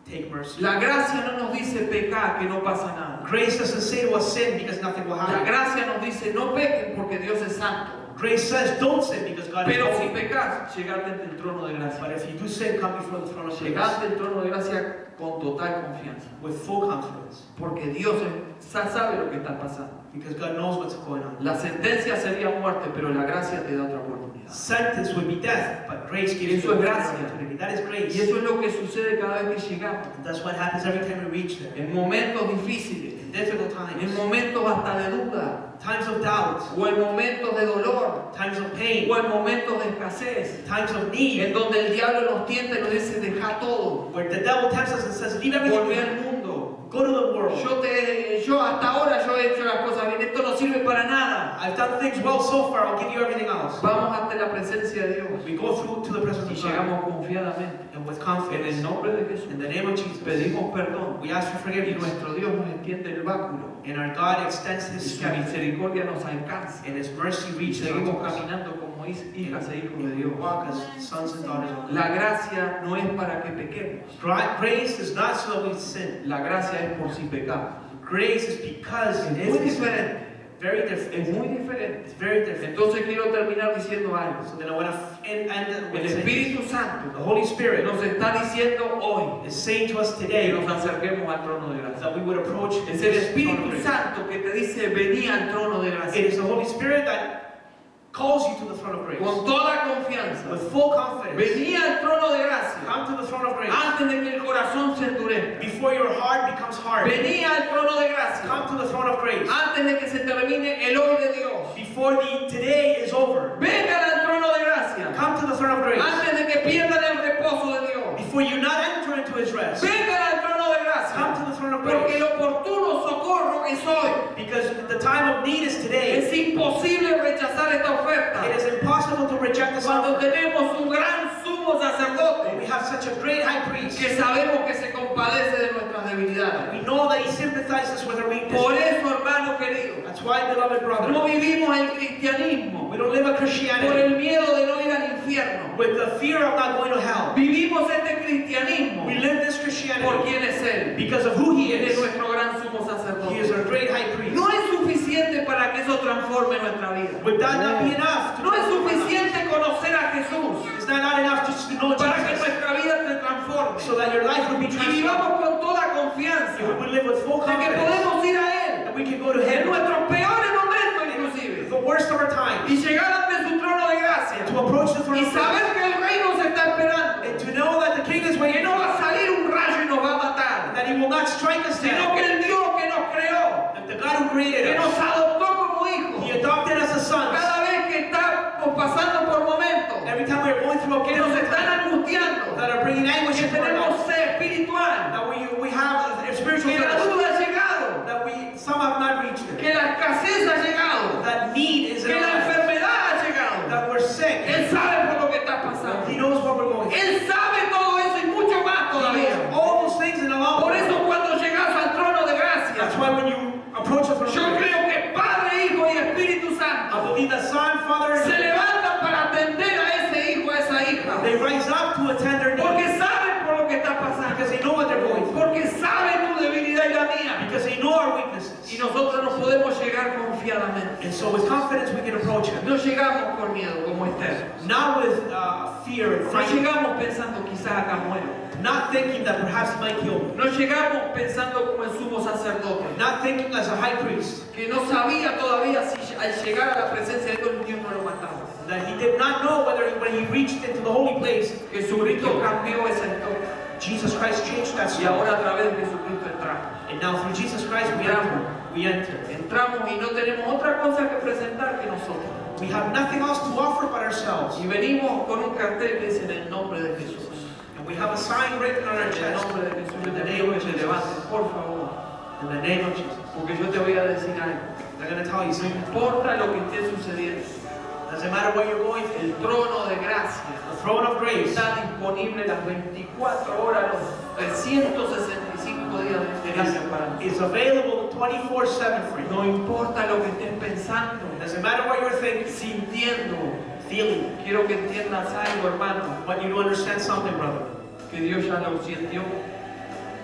Speaker 2: take mercy.
Speaker 1: La gracia no nos dice pecar, que no pasa nada.
Speaker 2: Grace doesn't say to us sin because nothing will
Speaker 1: La
Speaker 2: happen.
Speaker 1: gracia nos dice no pequen porque Dios es santo.
Speaker 2: Grace says don't sin because God is
Speaker 1: Pero si
Speaker 2: holy.
Speaker 1: pecas, llegate ante el trono de
Speaker 2: But
Speaker 1: gracia.
Speaker 2: if you do sin, come before the throne of grace
Speaker 1: Llegate al trono de gracia con total confianza.
Speaker 2: with full confidence
Speaker 1: Porque Dios sabe lo que está pasando.
Speaker 2: because God knows what's going on.
Speaker 1: La sentencia sería muerte, pero la gracia te da otra oportunidad.
Speaker 2: Sentence would be death, but grace gives
Speaker 1: Eso
Speaker 2: you
Speaker 1: es
Speaker 2: another
Speaker 1: gracia.
Speaker 2: opportunity. That is grace.
Speaker 1: Y eso es lo que sucede cada vez que llegamos.
Speaker 2: And that's what happens every time we reach there.
Speaker 1: En momentos difíciles,
Speaker 2: In difficult
Speaker 1: en
Speaker 2: times,
Speaker 1: momentos hasta de duda,
Speaker 2: times of doubt,
Speaker 1: o en momentos de dolor,
Speaker 2: times of pain,
Speaker 1: o en momentos de escasez,
Speaker 2: times of
Speaker 1: en
Speaker 2: need,
Speaker 1: donde el diablo nos tienta y nos dice deja todo,
Speaker 2: where the devil tempts us and says, leave
Speaker 1: volvé
Speaker 2: everything,
Speaker 1: al mundo.
Speaker 2: go to the world.
Speaker 1: Yo hasta ahora yo he hecho las cosas bien, esto no sirve para nada.
Speaker 2: I've done things well so far, I'll give you everything else.
Speaker 1: Vamos ante la presencia de Dios
Speaker 2: We go through to the presence
Speaker 1: y
Speaker 2: of God
Speaker 1: llegamos confiadamente.
Speaker 2: and with
Speaker 1: En
Speaker 2: confidence,
Speaker 1: el nombre de Jesús
Speaker 2: in the name of Jesus,
Speaker 1: pedimos perdón
Speaker 2: we ask for
Speaker 1: y
Speaker 2: forgiveness.
Speaker 1: nuestro Dios nos extiende el báculo
Speaker 2: And our God extends
Speaker 1: y
Speaker 2: His
Speaker 1: su
Speaker 2: scepter
Speaker 1: misericordia nos alcanza
Speaker 2: and His mercy
Speaker 1: y
Speaker 2: reaches
Speaker 1: seguimos
Speaker 2: unto us.
Speaker 1: caminando como hijas e hijos de
Speaker 2: And we
Speaker 1: Dios.
Speaker 2: walk as sons and daughters of God.
Speaker 1: La gracia no es para que pequemos,
Speaker 2: Grace is not so that we sin.
Speaker 1: la gracia es por si pecamos.
Speaker 2: Grace is because
Speaker 1: Es
Speaker 2: it
Speaker 1: muy
Speaker 2: is
Speaker 1: diferente,
Speaker 2: very
Speaker 1: es
Speaker 2: different.
Speaker 1: muy diferente.
Speaker 2: It's very different.
Speaker 1: Entonces quiero terminar diciendo algo.
Speaker 2: So then I want to end
Speaker 1: El
Speaker 2: with saying,
Speaker 1: Espíritu Santo
Speaker 2: the Holy Spirit
Speaker 1: nos está diciendo hoy
Speaker 2: is saying to us
Speaker 1: que
Speaker 2: today
Speaker 1: nos acerquemos al trono de gracia.
Speaker 2: that we would approach
Speaker 1: Es el
Speaker 2: this throne of
Speaker 1: Espíritu
Speaker 2: grace.
Speaker 1: Santo que te dice vení al trono de
Speaker 2: It
Speaker 1: gracia
Speaker 2: is the Holy Spirit that calls you to the throne of grace
Speaker 1: con toda confianza.
Speaker 2: with full confidence.
Speaker 1: Vení al trono de gracia
Speaker 2: Come to the throne of grace
Speaker 1: antes de que el corazón se endurezca.
Speaker 2: before your heart becomes hard.
Speaker 1: Vení al trono de gracia
Speaker 2: Come to the throne of grace
Speaker 1: antes de que se termine el hoy de Dios.
Speaker 2: before the today is over.
Speaker 1: Vengan al trono de gracia
Speaker 2: Come to the throne of grace
Speaker 1: antes de que pierdan el reposo de Dios.
Speaker 2: before you not enter into His rest.
Speaker 1: Vengan al trono de
Speaker 2: Come
Speaker 1: gracia
Speaker 2: to the throne of
Speaker 1: porque el
Speaker 2: grace
Speaker 1: oportuno socorro es hoy.
Speaker 2: because the time of need is today.
Speaker 1: Es imposible rechazar esta oferta
Speaker 2: It is impossible to reject this
Speaker 1: cuando
Speaker 2: offer.
Speaker 1: tenemos un gran sumo
Speaker 2: We
Speaker 1: sacerdote
Speaker 2: have such a great high priest.
Speaker 1: que sabemos que se compadece de nuestras debilidades.
Speaker 2: We know that He sympathizes with our weakness.
Speaker 1: Por eso, hermano querido,
Speaker 2: That's why, beloved brother,
Speaker 1: no vivimos el cristianismo
Speaker 2: we don't live a
Speaker 1: por
Speaker 2: Christianity
Speaker 1: el miedo de no ir al infierno.
Speaker 2: with the fear of not going to hell.
Speaker 1: Vivimos este cristianismo
Speaker 2: We live this
Speaker 1: por
Speaker 2: Christianity
Speaker 1: quién es Él.
Speaker 2: because of who He
Speaker 1: Él es
Speaker 2: is.
Speaker 1: nuestro gran sumo
Speaker 2: He is
Speaker 1: sacerdote.
Speaker 2: our great high priest.
Speaker 1: No es suficiente para que eso transforme nuestra vida.
Speaker 2: Would that not be enough?
Speaker 1: No es suficiente conocer a Jesús
Speaker 2: Is that not enough just to know
Speaker 1: para que
Speaker 2: Jesus
Speaker 1: nuestra vida se transforme.
Speaker 2: so that your life would be
Speaker 1: Y
Speaker 2: transformed?
Speaker 1: vivamos con toda confianza
Speaker 2: You would live with full
Speaker 1: de que
Speaker 2: confidence
Speaker 1: podemos ir a Él
Speaker 2: that we can go to
Speaker 1: en
Speaker 2: Him
Speaker 1: nuestros peores momentos inclusive
Speaker 2: the worst of our times
Speaker 1: y llegar ante su trono de gracia
Speaker 2: to approach the throne
Speaker 1: y
Speaker 2: of grace
Speaker 1: saber que el rey nos está esperando,
Speaker 2: and to know that the King is
Speaker 1: que
Speaker 2: waiting,
Speaker 1: no va a salir un rayo y nos va a matar,
Speaker 2: that He will not strike us
Speaker 1: sino
Speaker 2: down,
Speaker 1: que el Dios que nos creó,
Speaker 2: that the God who created
Speaker 1: que nos
Speaker 2: us,
Speaker 1: adoptó como hijos,
Speaker 2: He adopted us as sons.
Speaker 1: cada vez que estamos pasando por momentos
Speaker 2: Every time we are going through a
Speaker 1: que nos
Speaker 2: difficult
Speaker 1: están
Speaker 2: time
Speaker 1: angustiando,
Speaker 2: that are bringing anguish
Speaker 1: que
Speaker 2: into our
Speaker 1: tenemos
Speaker 2: life,
Speaker 1: sed espiritual,
Speaker 2: that we have a spiritual
Speaker 1: que la
Speaker 2: thirst,
Speaker 1: duda ha llegado,
Speaker 2: that some have not reached it,
Speaker 1: que la escasez ha llegado,
Speaker 2: that need is in
Speaker 1: que
Speaker 2: our
Speaker 1: la
Speaker 2: life,
Speaker 1: enfermedad ha llegado.
Speaker 2: that we're sick.
Speaker 1: Él sabe por lo que está pasando.
Speaker 2: He knows what we're going through.
Speaker 1: Él sabe todo eso y mucho más
Speaker 2: He
Speaker 1: todavía.
Speaker 2: knows all those things and allow.
Speaker 1: Por eso cuando llegas al trono de
Speaker 2: That's
Speaker 1: gracia,
Speaker 2: why when you approach the throne
Speaker 1: yo
Speaker 2: of grace,
Speaker 1: creo que Padre, Hijo y Espíritu
Speaker 2: I
Speaker 1: Santo
Speaker 2: believe the Son, Father,
Speaker 1: se
Speaker 2: and
Speaker 1: levantan para atender a ese hijo, a esa hija.
Speaker 2: they rise up to attend their
Speaker 1: Porque
Speaker 2: needs
Speaker 1: saben por lo que está pasando.
Speaker 2: because they know what they're going through,
Speaker 1: Porque saben tu debilidad y la mía.
Speaker 2: because they know our weaknesses.
Speaker 1: Y nosotros no podemos llegar confiadamente.
Speaker 2: And so with confidence we can approach Him.
Speaker 1: No llegamos con miedo como Esther.
Speaker 2: Not with fear and
Speaker 1: No
Speaker 2: fright,
Speaker 1: llegamos pensando quizás acá muero.
Speaker 2: not thinking that perhaps He might kill me,
Speaker 1: No llegamos pensando como el sumo sacerdote,
Speaker 2: not thinking as a high priest
Speaker 1: que no sabía todavía si al llegar a la presencia de Dios no lo mataba.
Speaker 2: that he did not know whether when he reached into the holy place,
Speaker 1: Jesucristo cambió esa historia
Speaker 2: Jesus Christ changed that
Speaker 1: y
Speaker 2: story.
Speaker 1: ahora a través de Jesucristo entramos.
Speaker 2: And now through Jesus Christ we enter. We enter.
Speaker 1: Entramos y no tenemos otra cosa que presentar que nosotros.
Speaker 2: We have nothing else to offer but ourselves.
Speaker 1: Y venimos con un cartel que dice en el nombre de Jesús.
Speaker 2: And we have a sign written on our
Speaker 1: En el
Speaker 2: chest.
Speaker 1: nombre de Jesús, yo
Speaker 2: In
Speaker 1: te
Speaker 2: the
Speaker 1: pido
Speaker 2: name
Speaker 1: que
Speaker 2: of
Speaker 1: te levantes,
Speaker 2: Jesus.
Speaker 1: por favor.
Speaker 2: In the name of Jesus.
Speaker 1: Porque yo te voy a decir algo.
Speaker 2: I'm going to tell you
Speaker 1: No
Speaker 2: something.
Speaker 1: importa lo que esté sucediendo,
Speaker 2: Doesn't matter what you're going through.
Speaker 1: el trono de gracia
Speaker 2: The throne of grace
Speaker 1: está disponible las 24 horas, los 365 días del año para nosotros.
Speaker 2: is available 24/7 for you.
Speaker 1: No importa lo que estés pensando,
Speaker 2: Doesn't matter what you're thinking,
Speaker 1: sintiendo.
Speaker 2: feeling.
Speaker 1: Quiero que entiendas algo, hermano,
Speaker 2: But you do understand something, brother.
Speaker 1: que Dios ya lo sintió,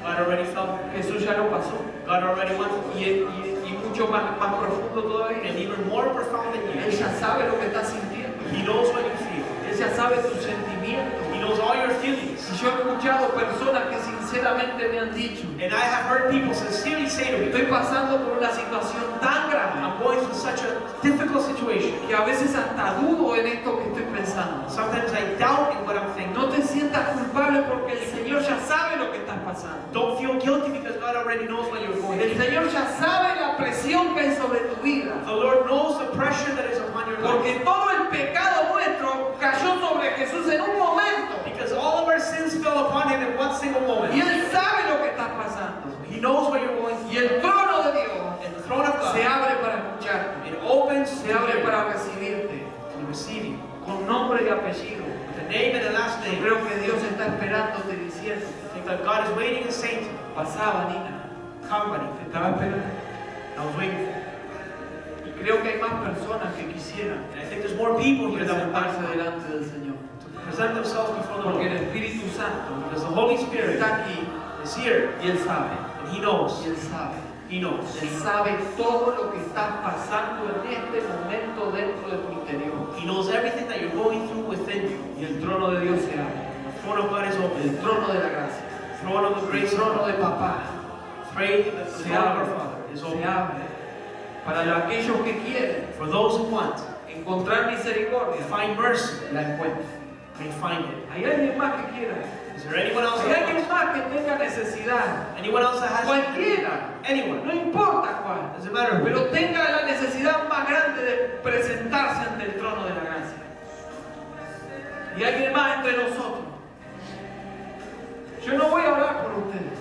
Speaker 2: God already felt it.
Speaker 1: Jesús ya lo pasó.
Speaker 2: God already went through it.
Speaker 1: Y mucho más profundo todavía.
Speaker 2: And even more profound than
Speaker 1: Él
Speaker 2: you.
Speaker 1: ya sabe lo que estás sintiendo.
Speaker 2: He knows what you feel.
Speaker 1: Él ya sabe tus sentimientos.
Speaker 2: He knows all your feelings.
Speaker 1: Y yo he escuchado personas que sinceramente me han dicho,
Speaker 2: And I have heard people sincerely say to me,
Speaker 1: estoy pasando por una situación tan grave
Speaker 2: I'm going through such a difficult situation.
Speaker 1: que a veces hasta dudo en esto que estoy pensando.
Speaker 2: Sometimes I doubt in what I'm thinking.
Speaker 1: No te sientas culpable porque el Señor ya sabe lo que estás pasando.
Speaker 2: Don't feel guilty because God already knows what you're going
Speaker 1: El
Speaker 2: through.
Speaker 1: Señor ya sabe la presión que hay sobre tu vida.
Speaker 2: The Lord knows the pressure that is upon your life.
Speaker 1: Porque todo el pecado nuestro cayó sobre Jesús en un momento.
Speaker 2: Because all of our sins fell upon Him in one single
Speaker 1: Y
Speaker 2: moment.
Speaker 1: Él sabe lo que estás pasando.
Speaker 2: He knows what you're going
Speaker 1: Y
Speaker 2: through.
Speaker 1: el trono de Dios
Speaker 2: And the throne of
Speaker 1: se
Speaker 2: God,
Speaker 1: abre para escucharte.
Speaker 2: it opens
Speaker 1: Se abre
Speaker 2: to
Speaker 1: para recibirte.
Speaker 2: receive you.
Speaker 1: Con nombre y apellido.
Speaker 2: With the name and the last
Speaker 1: Yo
Speaker 2: name.
Speaker 1: creo que Dios está esperándote diciendo,
Speaker 2: I think that God is waiting and saying to you,
Speaker 1: pasaba, Nina.
Speaker 2: come, buddy.
Speaker 1: Te estaba esperando.
Speaker 2: I was waiting for you.
Speaker 1: Y creo que hay más personas que quisieran
Speaker 2: And I think there's more people here that would
Speaker 1: presentarse
Speaker 2: like
Speaker 1: delante del Señor.
Speaker 2: to present themselves before the
Speaker 1: Porque el
Speaker 2: Lord.
Speaker 1: Espíritu Santo
Speaker 2: Because the Holy Spirit
Speaker 1: está aquí
Speaker 2: is here.
Speaker 1: y Él sabe.
Speaker 2: And He knows.
Speaker 1: Y Él sabe.
Speaker 2: He knows.
Speaker 1: Él sabe todo lo que estás pasando en este momento dentro de tu interior.
Speaker 2: He knows everything that you're going through within you.
Speaker 1: Y el trono de Dios se abre.
Speaker 2: The throne of God is open.
Speaker 1: El trono de la gracia.
Speaker 2: Throne of the
Speaker 1: El
Speaker 2: grace of
Speaker 1: trono
Speaker 2: God.
Speaker 1: de papá.
Speaker 2: Pray that the
Speaker 1: Se
Speaker 2: throne of our
Speaker 1: abre.
Speaker 2: Father is
Speaker 1: Se
Speaker 2: open.
Speaker 1: abre. Para aquellos que quieren
Speaker 2: For those who want
Speaker 1: encontrar misericordia,
Speaker 2: to find mercy,
Speaker 1: la encuentran.
Speaker 2: may find it.
Speaker 1: ¿Hay alguien más que quiera?
Speaker 2: Is there anyone else
Speaker 1: ¿Hay
Speaker 2: that
Speaker 1: alguien
Speaker 2: wants?
Speaker 1: más que tenga necesidad?
Speaker 2: Anyone else that has?
Speaker 1: Cualquiera.
Speaker 2: Anyone.
Speaker 1: No importa cuál.
Speaker 2: Doesn't matter.
Speaker 1: Pero tenga la necesidad más grande de presentarse ante el trono de la gracia. Y alguien más entre nosotros. Yo no voy a orar por ustedes.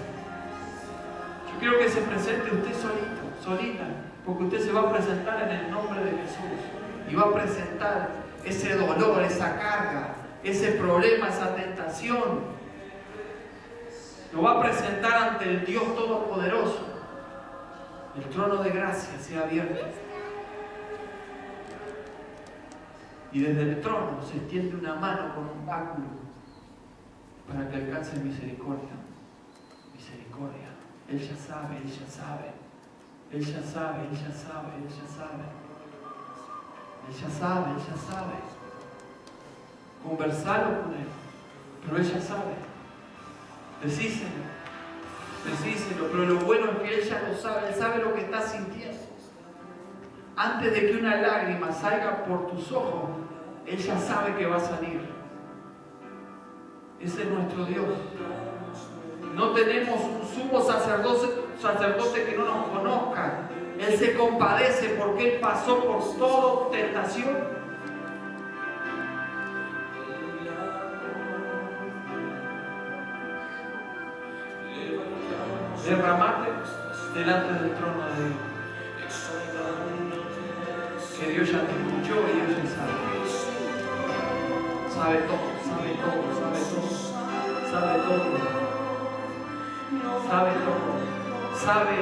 Speaker 1: Yo quiero que se presente usted solito, solita, porque usted se va a presentar en el nombre de Jesús y va a presentar ese dolor, esa carga, ese problema, esa tentación. Lo va a presentar ante el Dios Todopoderoso. El trono de gracia se ha abierto. Y desde el trono se extiende una mano con un báculo para que alcance misericordia. Misericordia. Él ya sabe, Él ya sabe. Él ya sabe, Él ya sabe, Él ya sabe. Él ya sabe, Él ya sabe. Conversalo con Él. Pero Él ya sabe. Decíselo. Decíselo. Pero lo bueno es que Él ya lo sabe. Él sabe lo que está sintiendo. Antes de que una lágrima salga por tus ojos, Él ya sabe que va a salir. Ese es nuestro Dios. No tenemos un sumo sacerdote que no nos conozca. Él se compadece porque Él pasó por toda tentación. Derramate delante del trono de Dios. Que Dios ya te escuchó y Dios ya sabe. Sabe todo, sabe todo, sabe todo, sabe todo, sabe todo, sabe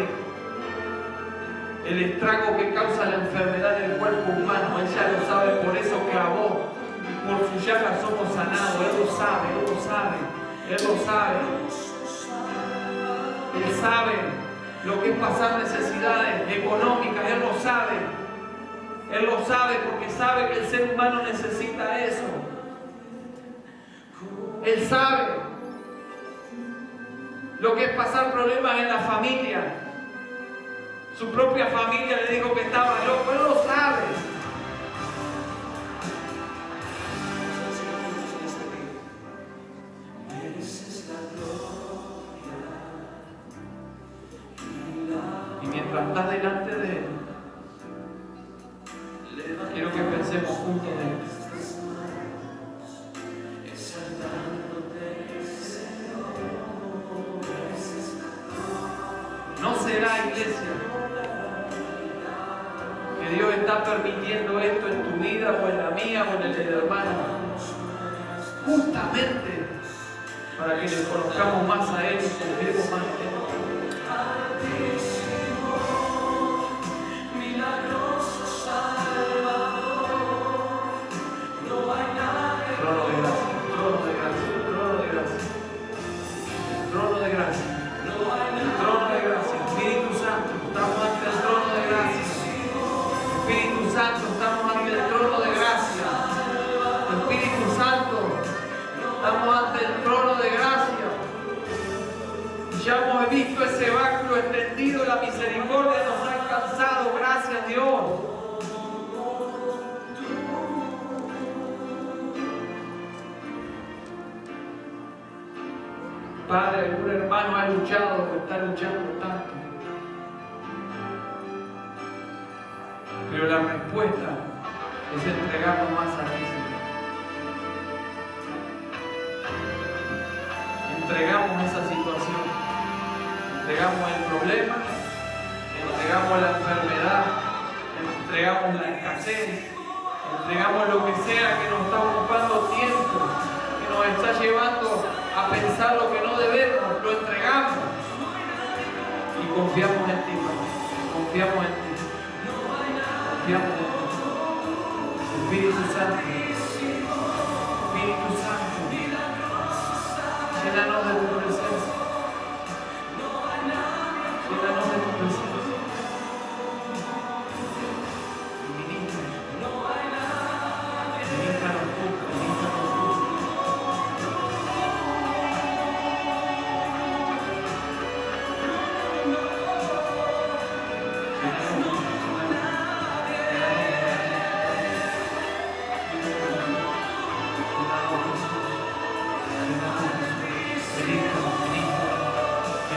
Speaker 1: el estrago que causa la enfermedad en el cuerpo humano. Él ya lo sabe, por eso clavó, por su llaga somos sanados. Él lo sabe, Él lo sabe, Él lo sabe. Él sabe lo que es pasar necesidades económicas, Él lo sabe. Él lo sabe porque sabe que el ser humano necesita eso. Él sabe lo que es pasar problemas en la familia. Su propia familia le dijo que estaba loco. Él lo sabe. Y mientras estás delante de Él, quiero que pensemos pensemos juntos de Él. No será, iglesia, que Dios está permitiendo esto en tu vida o en la mía o en el del hermano, justamente para que le conozcamos más a Él y confiemos más en Él. Trono de gracia, trono de gracia, trono de gracia, trono de gracia, trono de gracia. Espíritu Santo, estamos ante el trono de gracia. Espíritu Santo, estamos ante el trono de gracia. Espíritu Santo, estamos ante el trono de gracia. Ya hemos visto ese báculo extendido, la misericordia nos ha alcanzado, gracias Dios. Padre, algún hermano ha luchado o está luchando tanto. Pero la respuesta es entregarnos más a ti, Señor. Entregamos esa situación. Entregamos el problema. Entregamos la enfermedad. Entregamos la escasez. Entregamos lo que sea que nos está ocupando tiempo, que nos está llevando a pensar lo que no debemos, lo entregamos y confiamos en ti, Padre. Confiamos en ti. Confiamos en ti. Espíritu Santo. Espíritu Santo. Llénanos de tu presencia. Llénanos de tu presencia.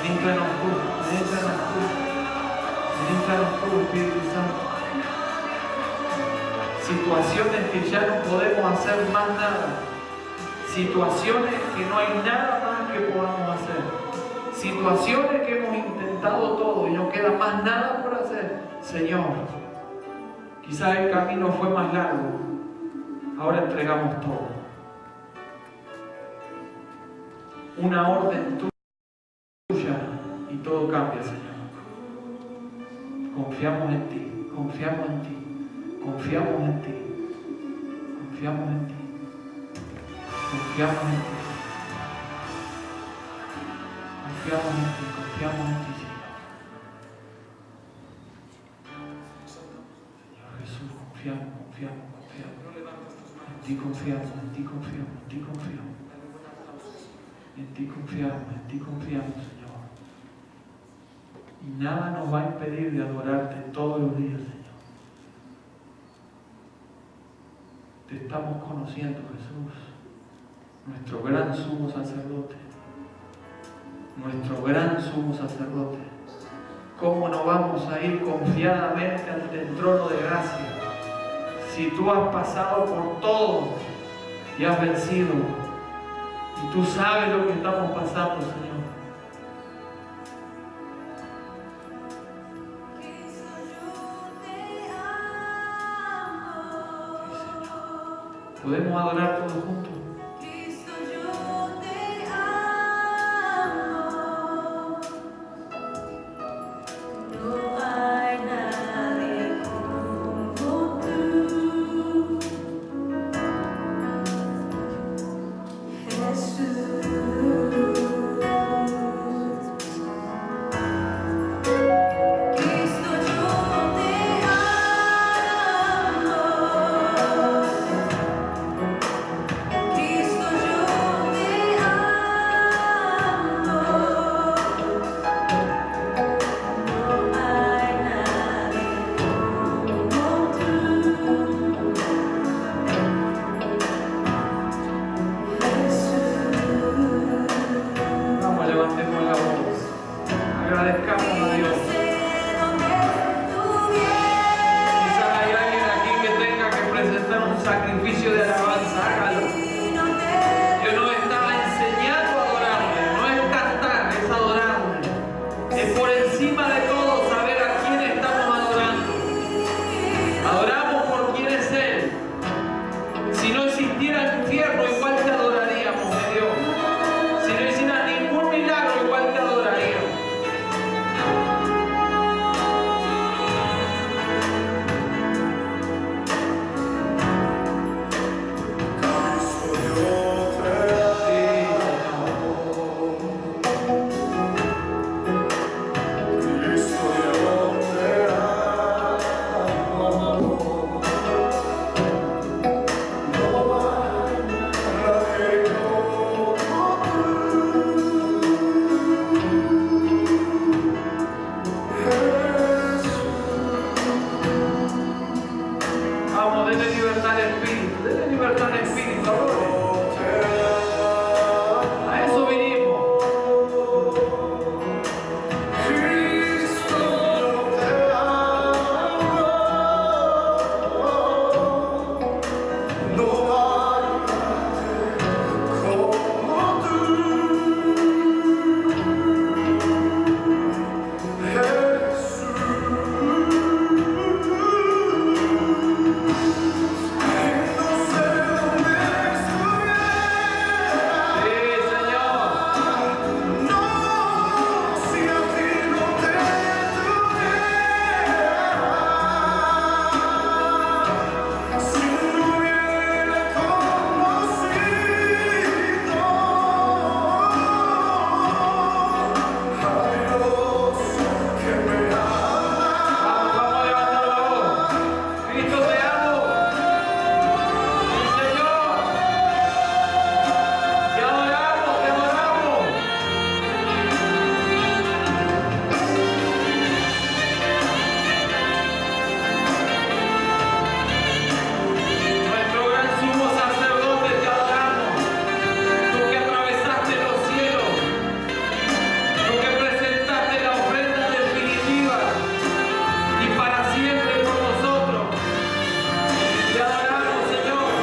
Speaker 1: Ministranos tú. Ministranos tú. Ministranos tú, Espíritu Santo. Situaciones que ya no podemos hacer más nada. Situaciones que no hay nada más que podamos hacer. Situaciones que hemos intentado todo y no queda más nada por hacer. Señor, quizás el camino fue más largo. Ahora entregamos todo. Una orden tuya y todo cambia, Señor. Confiamos en ti, confiamos en ti, confiamos en ti, confiamos en ti, confiamos en ti, confiamos en ti, confiamos en ti, Señor. Señor Jesús, confiamos, confiamos, confiamos. En ti confiamos, en ti confiamos, en ti confiamos. En ti confiamos, en ti confiamos, Señor. Y nada nos va a impedir de adorarte todos los días, Señor. Te estamos conociendo, Jesús, nuestro gran sumo sacerdote. Nuestro gran sumo sacerdote. ¿Cómo no vamos a ir confiadamente ante el trono de gracia si tú has pasado por todo y has vencido? Y tú sabes lo que estamos pasando, Señor. ¿Podemos adorar todos juntos?
Speaker 3: Cristo, yo te amo. No hay nadie como tú, Jesús. Cristo, yo te amo.
Speaker 1: sacrificio de alabanza, hágalo. Dios nos está enseñando a adorarle. No es cantar, es adorarle. Es por encima de todo saber a quién estamos adorando. Adoramos por quién es Él. Si no existiera el infierno, igual te adoraríamos, mi Dios. Si no hiciera ningún milagro, igual te adoraríamos. Vamos, denle libertad al Espíritu, denle libertad al Espíritu, adore. A eso vinimos. Sí, Señor. Vamos, vamos, levanta la voz. Cristo, te amo. Sí, Señor. Te adoramos, te adoramos. Nuestro gran sumo sacerdote, te adoramos. Tú que atravesaste los cielos, tú que presentaste la ofrenda definitiva y para siempre por nosotros. Te adoramos, Señor.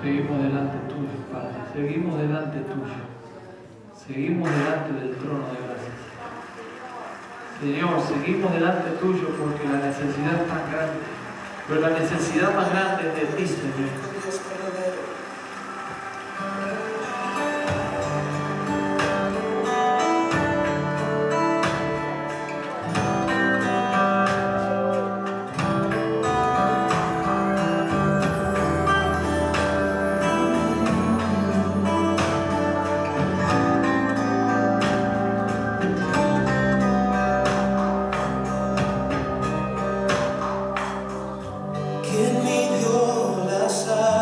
Speaker 1: Seguimos delante tuyo, Padre. Seguimos delante tuyo. Seguimos delante del trono de gracia. Señor, seguimos delante tuyo porque la necesidad es tan grande. Pero la necesidad más grande es de ti, Señor.
Speaker 4: ¿Quién me dio la salvación?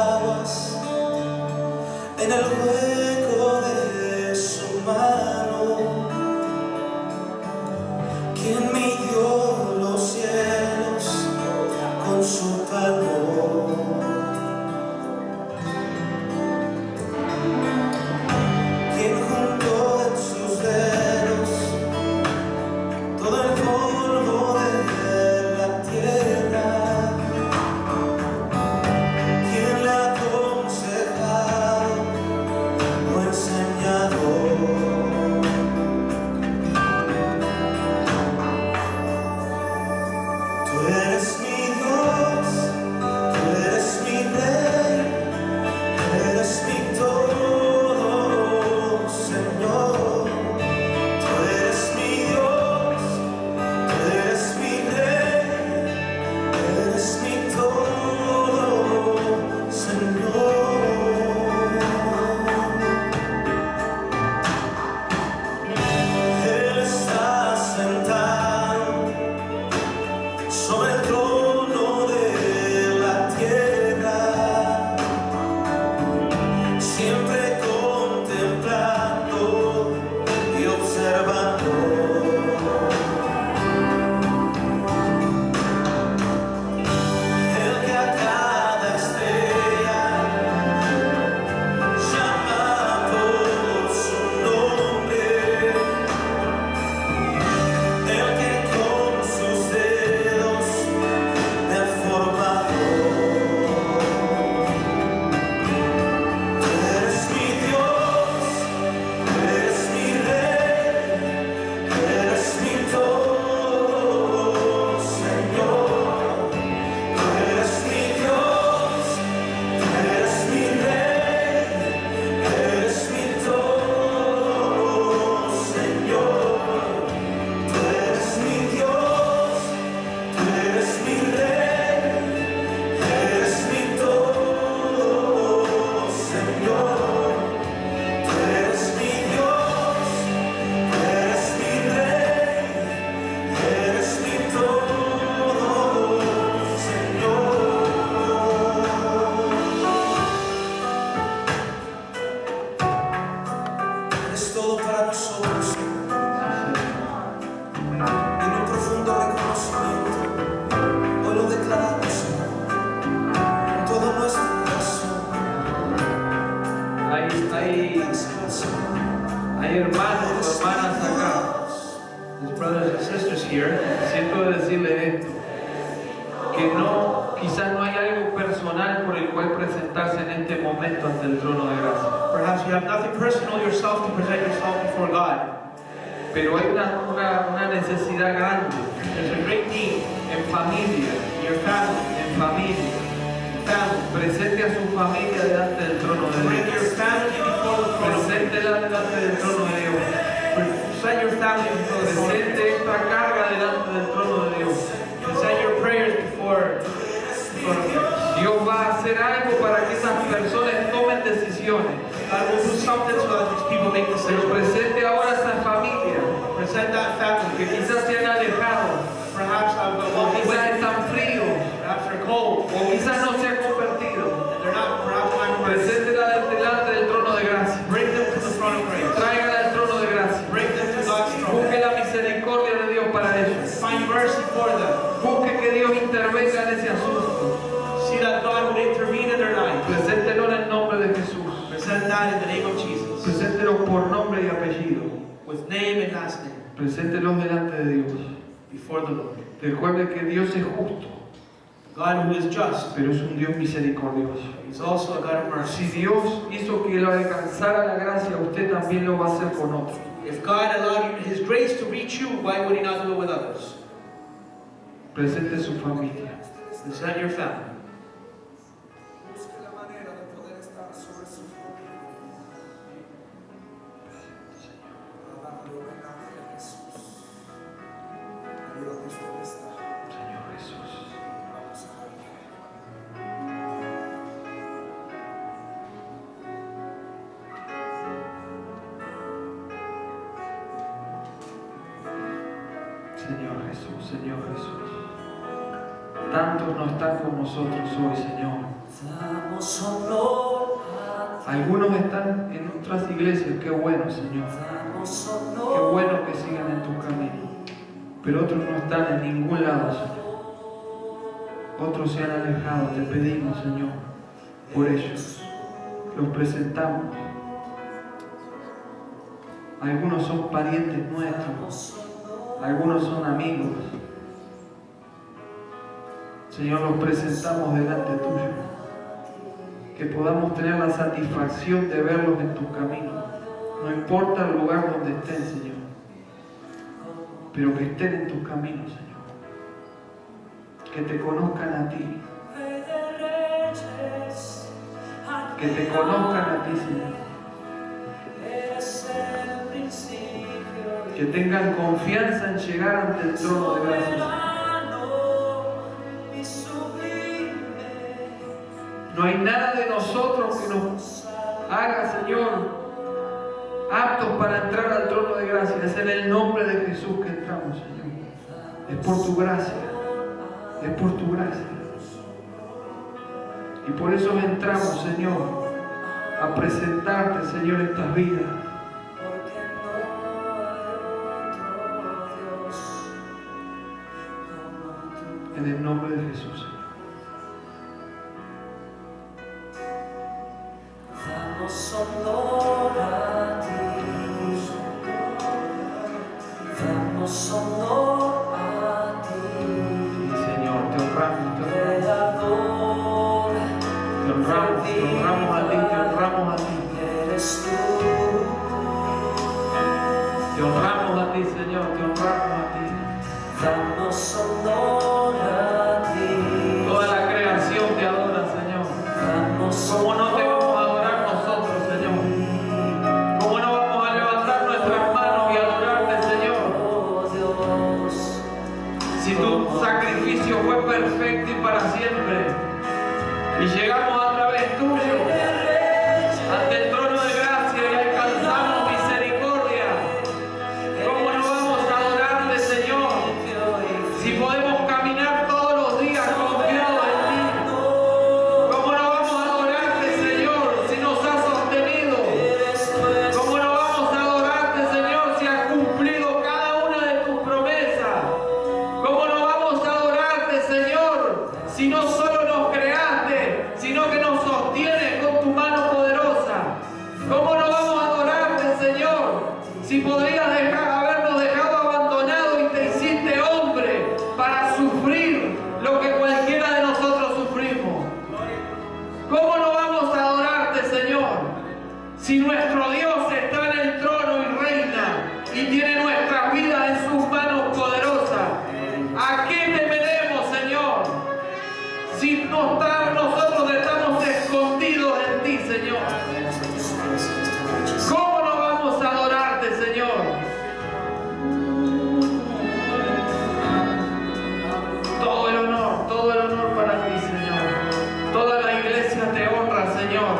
Speaker 1: hay hermanos o hermanas acá.
Speaker 2: There's brothers and sisters here.
Speaker 1: Siento decirles esto, que no, quizás no hay algo personal por el cual presentarse en este momento ante el trono de gracia.
Speaker 2: Perhaps you have nothing personal yourself to present yourself before God.
Speaker 1: Pero hay una necesidad grande
Speaker 2: There's a great need
Speaker 1: en familia,
Speaker 2: in your family.
Speaker 1: en familia. Presente a su familia delante del trono de
Speaker 2: Bring
Speaker 1: Dios.
Speaker 2: your family before the throne.
Speaker 1: Preséntela delante del trono de Dios.
Speaker 2: Present your family before the throne.
Speaker 1: Presente esta carga delante del trono de Dios.
Speaker 2: Present your prayers before the throne of grace.
Speaker 1: Dios va a hacer algo para que esas personas tomen decisiones.
Speaker 2: God will do something so that these people make
Speaker 1: Pero
Speaker 2: decisions.
Speaker 1: presente ahora a esa familia
Speaker 2: Present that family.
Speaker 1: que quizás se han alejado,
Speaker 2: Perhaps I've
Speaker 1: o
Speaker 2: walked
Speaker 1: quizás
Speaker 2: away.
Speaker 1: están fríos,
Speaker 2: Perhaps they're cold.
Speaker 1: o quizás no se han convertido.
Speaker 2: They're not. Perhaps not converted.
Speaker 1: Preséntela delante del trono de gracia.
Speaker 2: Bring them to the throne of grace.
Speaker 1: Tráigala al trono de gracia.
Speaker 2: Bring them to God's throne.
Speaker 1: Busque la misericordia de Dios para ellos.
Speaker 2: Find mercy for them.
Speaker 1: Busque que Dios intervenga en ese asunto.
Speaker 2: See that God would intervene in their life.
Speaker 1: Preséntelo en el nombre de Jesús.
Speaker 2: Present that in the name of Jesus.
Speaker 1: Preséntelo por nombre y apellido.
Speaker 2: With name and last name.
Speaker 1: Preséntelos delante de Dios.
Speaker 2: Before the Lord.
Speaker 1: Recuerde que Dios es justo,
Speaker 2: God who is just.
Speaker 1: pero es un Dios misericordioso.
Speaker 2: He's also a God of mercy.
Speaker 1: Si Dios hizo que lo alcanzara la gracia, usted también lo va a hacer con otros.
Speaker 2: If God allowed His grace to reach you, why would He not do it with others?
Speaker 1: Presente su familia.
Speaker 2: Present your family.
Speaker 4: Busque la manera de poder estar sobre su familia para darle homenaje a Jesús. Ayuda donde usted está.
Speaker 1: Señor Jesús.
Speaker 4: Vamos a orar.
Speaker 1: Señor Jesús, Señor Jesús. Tantos no están con nosotros hoy, Señor.
Speaker 3: Damos honor a ti,
Speaker 1: Algunos están en otras iglesias, qué bueno, Señor.
Speaker 3: damos
Speaker 1: Qué
Speaker 3: honor.
Speaker 1: bueno que sigan en tu camino. Pero otros no están en ningún lado, Señor. Otros se han alejado, te pedimos, Señor, por ellos. Los presentamos. Algunos son parientes nuestros, algunos son amigos. Señor, los presentamos delante tuyo. Que podamos tener la satisfacción de verlos en tu camino. No importa el lugar donde estén, Señor, pero que estén en tus caminos, Señor. Que te conozcan a ti. Que te conozcan a ti, Señor. Que tengan confianza en llegar ante el trono de gracia, Señor. No hay nada de nosotros que nos haga, Señor, aptos para entrar al trono de gracia. Es en el nombre de Jesús que entramos, Señor. Es por tu gracia. Es por tu gracia. Y por eso entramos, Señor, a presentarte, Señor, estas vidas. En el nombre de Jesús, Señor.
Speaker 3: Damos honor a ti, damos honor a ti,
Speaker 1: Sí, Señor, te honramos, te
Speaker 3: Creador,
Speaker 1: honramos a ti, te honramos a ti.
Speaker 3: eres tú.
Speaker 1: Te honramos a ti, Señor, te honramos a ti.
Speaker 3: Damos honor a ti,
Speaker 1: Toda la creación te adora, Señor.
Speaker 3: damos
Speaker 1: ¿Cómo no te
Speaker 3: honor
Speaker 1: vamos a adorar nosotros, Señor? ¿Cómo no vamos a levantar nuestras manos y adorarte, Señor?
Speaker 3: oh Dios.
Speaker 1: Si tu sacrificio fue perfecto y para siempre, y llegamos a través tuyo ante el trono de gracia y alcanzamos misericordia, ¿cómo no vamos a adorarte, Señor? Si podemos caminar todos los días confiados en ti, ¿cómo no vamos a adorarte, Señor, si nos has sostenido? ¿Cómo no vamos a adorarte, Señor, si has cumplido cada una de tus promesas? ¿Cómo no vamos a adorarte, Señor, si no solo nos creaste, sino que Si podrías habernos dejado abandonados y te hiciste hombre para sufrir lo que cualquiera de nosotros sufrimos. ¿Cómo no vamos a adorarte, Señor? Si nuestro Dios está en el trono y reina y tiene nuestras vidas en sus manos poderosas, ¿a qué temeremos, Señor? Si nosotros estamos escondidos en ti, Señor. ¿Cómo no vamos a adorarte, Señor? Todo el honor para ti, Señor. Toda la iglesia te honra, Señor.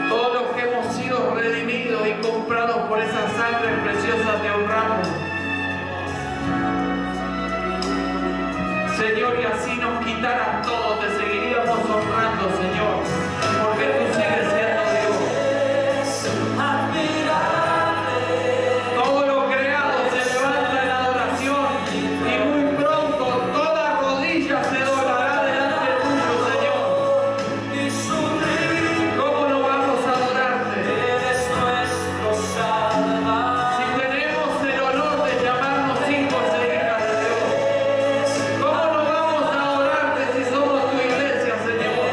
Speaker 1: Todos los que hemos sido redimidos y comprados por esa sangre preciosa te honramos. Señor, y así nos quitaras todo, te seguiríamos honrando, Señor, porque tú sigues siendo Dios. Todo lo creado se levanta en adoración y muy pronto toda rodilla se doblará delante tuyo, Señor. ¿Cómo no vamos a adorarte? Si tenemos el honor de llamarnos hijos e hijas de Dios, ¿cómo no vamos a adorarte si somos tu iglesia, Señor?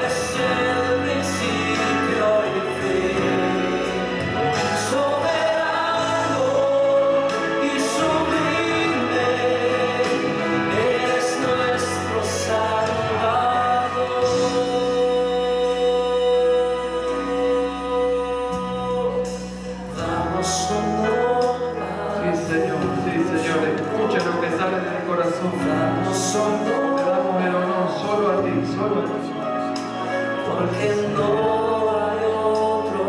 Speaker 1: Sí, Señor, escucha lo que sale del corazón. Te damos el honor solo a ti, solo a ti.
Speaker 3: Porque no hay otro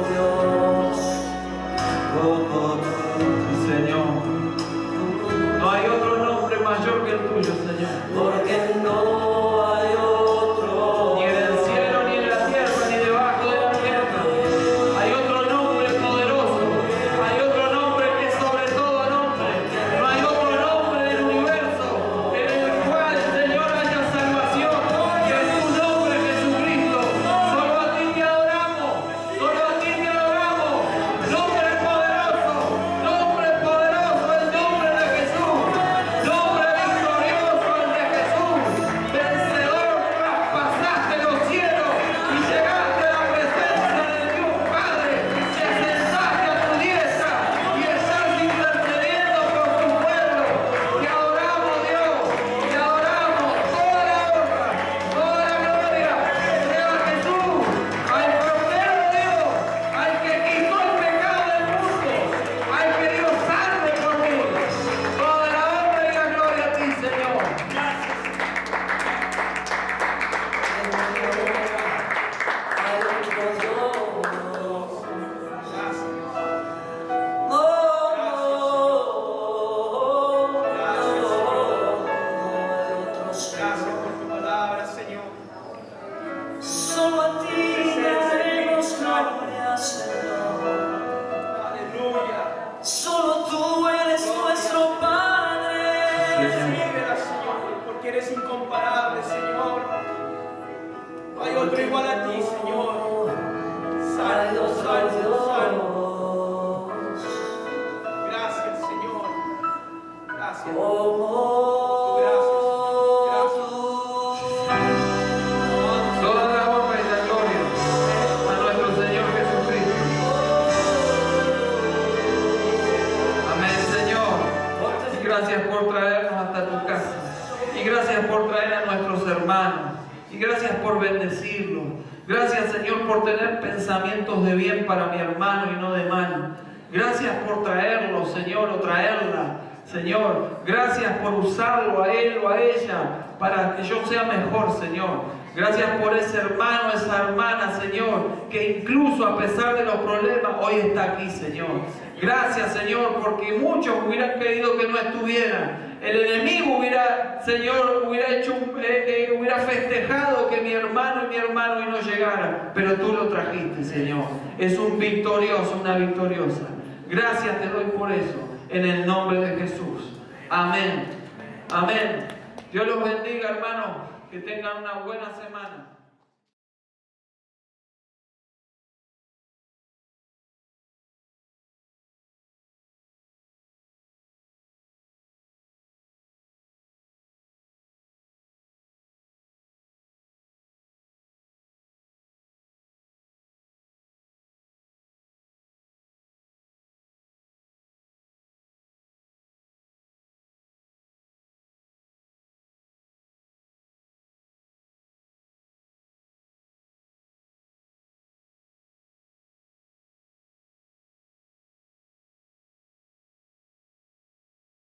Speaker 3: Dios como tú.
Speaker 1: Señor, no hay otro nombre mayor que el tuyo, Señor.
Speaker 3: Porque no hay otro
Speaker 1: Ni en el cielo, ni en la tierra, ni debajo de la tierra. Hay otro nombre poderoso. Hay otro nombre que es sobre todo nombre. No hay otro nombre del universo en el cual, Señor, haya salvación. Que es tu nombre, Jesucristo. Solo a ti te adoramos. Solo a ti te adoramos. Nombre poderoso. Nombre poderoso. El nombre de Jesús. Nombre victorioso, el de Jesús. Vencedor, traspasaste los cielos y llegaste a la presencia de Dios Padre. Te sentaste a tu diestra y estás intercediendo por tu pueblo. Te adoramos, Dios. Te adoramos. Toda la honra, toda la gloria sea a Jesús, al Cordero de Dios, al que quitó el pecado del mundo, al que dio sangre por mí. Toda la honra y la gloria a ti, Señor.
Speaker 2: Gracias por tu palabra, Señor.
Speaker 3: Solo a ti daremos gloria, Señor.
Speaker 2: Aleluya.
Speaker 3: Solo tú eres nuestro Padre.
Speaker 2: Recíbela, Señor, porque eres incomparable, Señor. No hay otro igual a ti, Señor.
Speaker 3: Hay
Speaker 2: Santo,
Speaker 3: otro
Speaker 2: santo, santo.
Speaker 3: Dios
Speaker 2: Gracias, Señor. Gracias.
Speaker 3: como
Speaker 1: Toda la honra y la gloria a nuestro Señor Jesucristo. Amén, Señor. Y gracias por traernos hasta tu casa. Y gracias por traer a nuestros hermanos. Y gracias por bendecirlos. Gracias, Señor, por tener pensamientos de bien para mi hermano y no de mal. Gracias por traerlo, Señor, o traerla. Señor, gracias por usarlo a él o a ella para que yo sea mejor, Señor. Gracias por ese hermano, esa hermana, Señor, que incluso a pesar de los problemas, hoy está aquí, Señor. Gracias, Señor, porque muchos hubieran querido que no estuvieran. El enemigo hubiera, Señor, hubiera festejado que mi hermano y no llegara. Pero tú lo trajiste, Señor. Es un victorioso, una victoriosa. Gracias te doy por eso. En el nombre de Jesús. Amén. Amén. Dios los bendiga, hermanos. Que tengan una buena semana.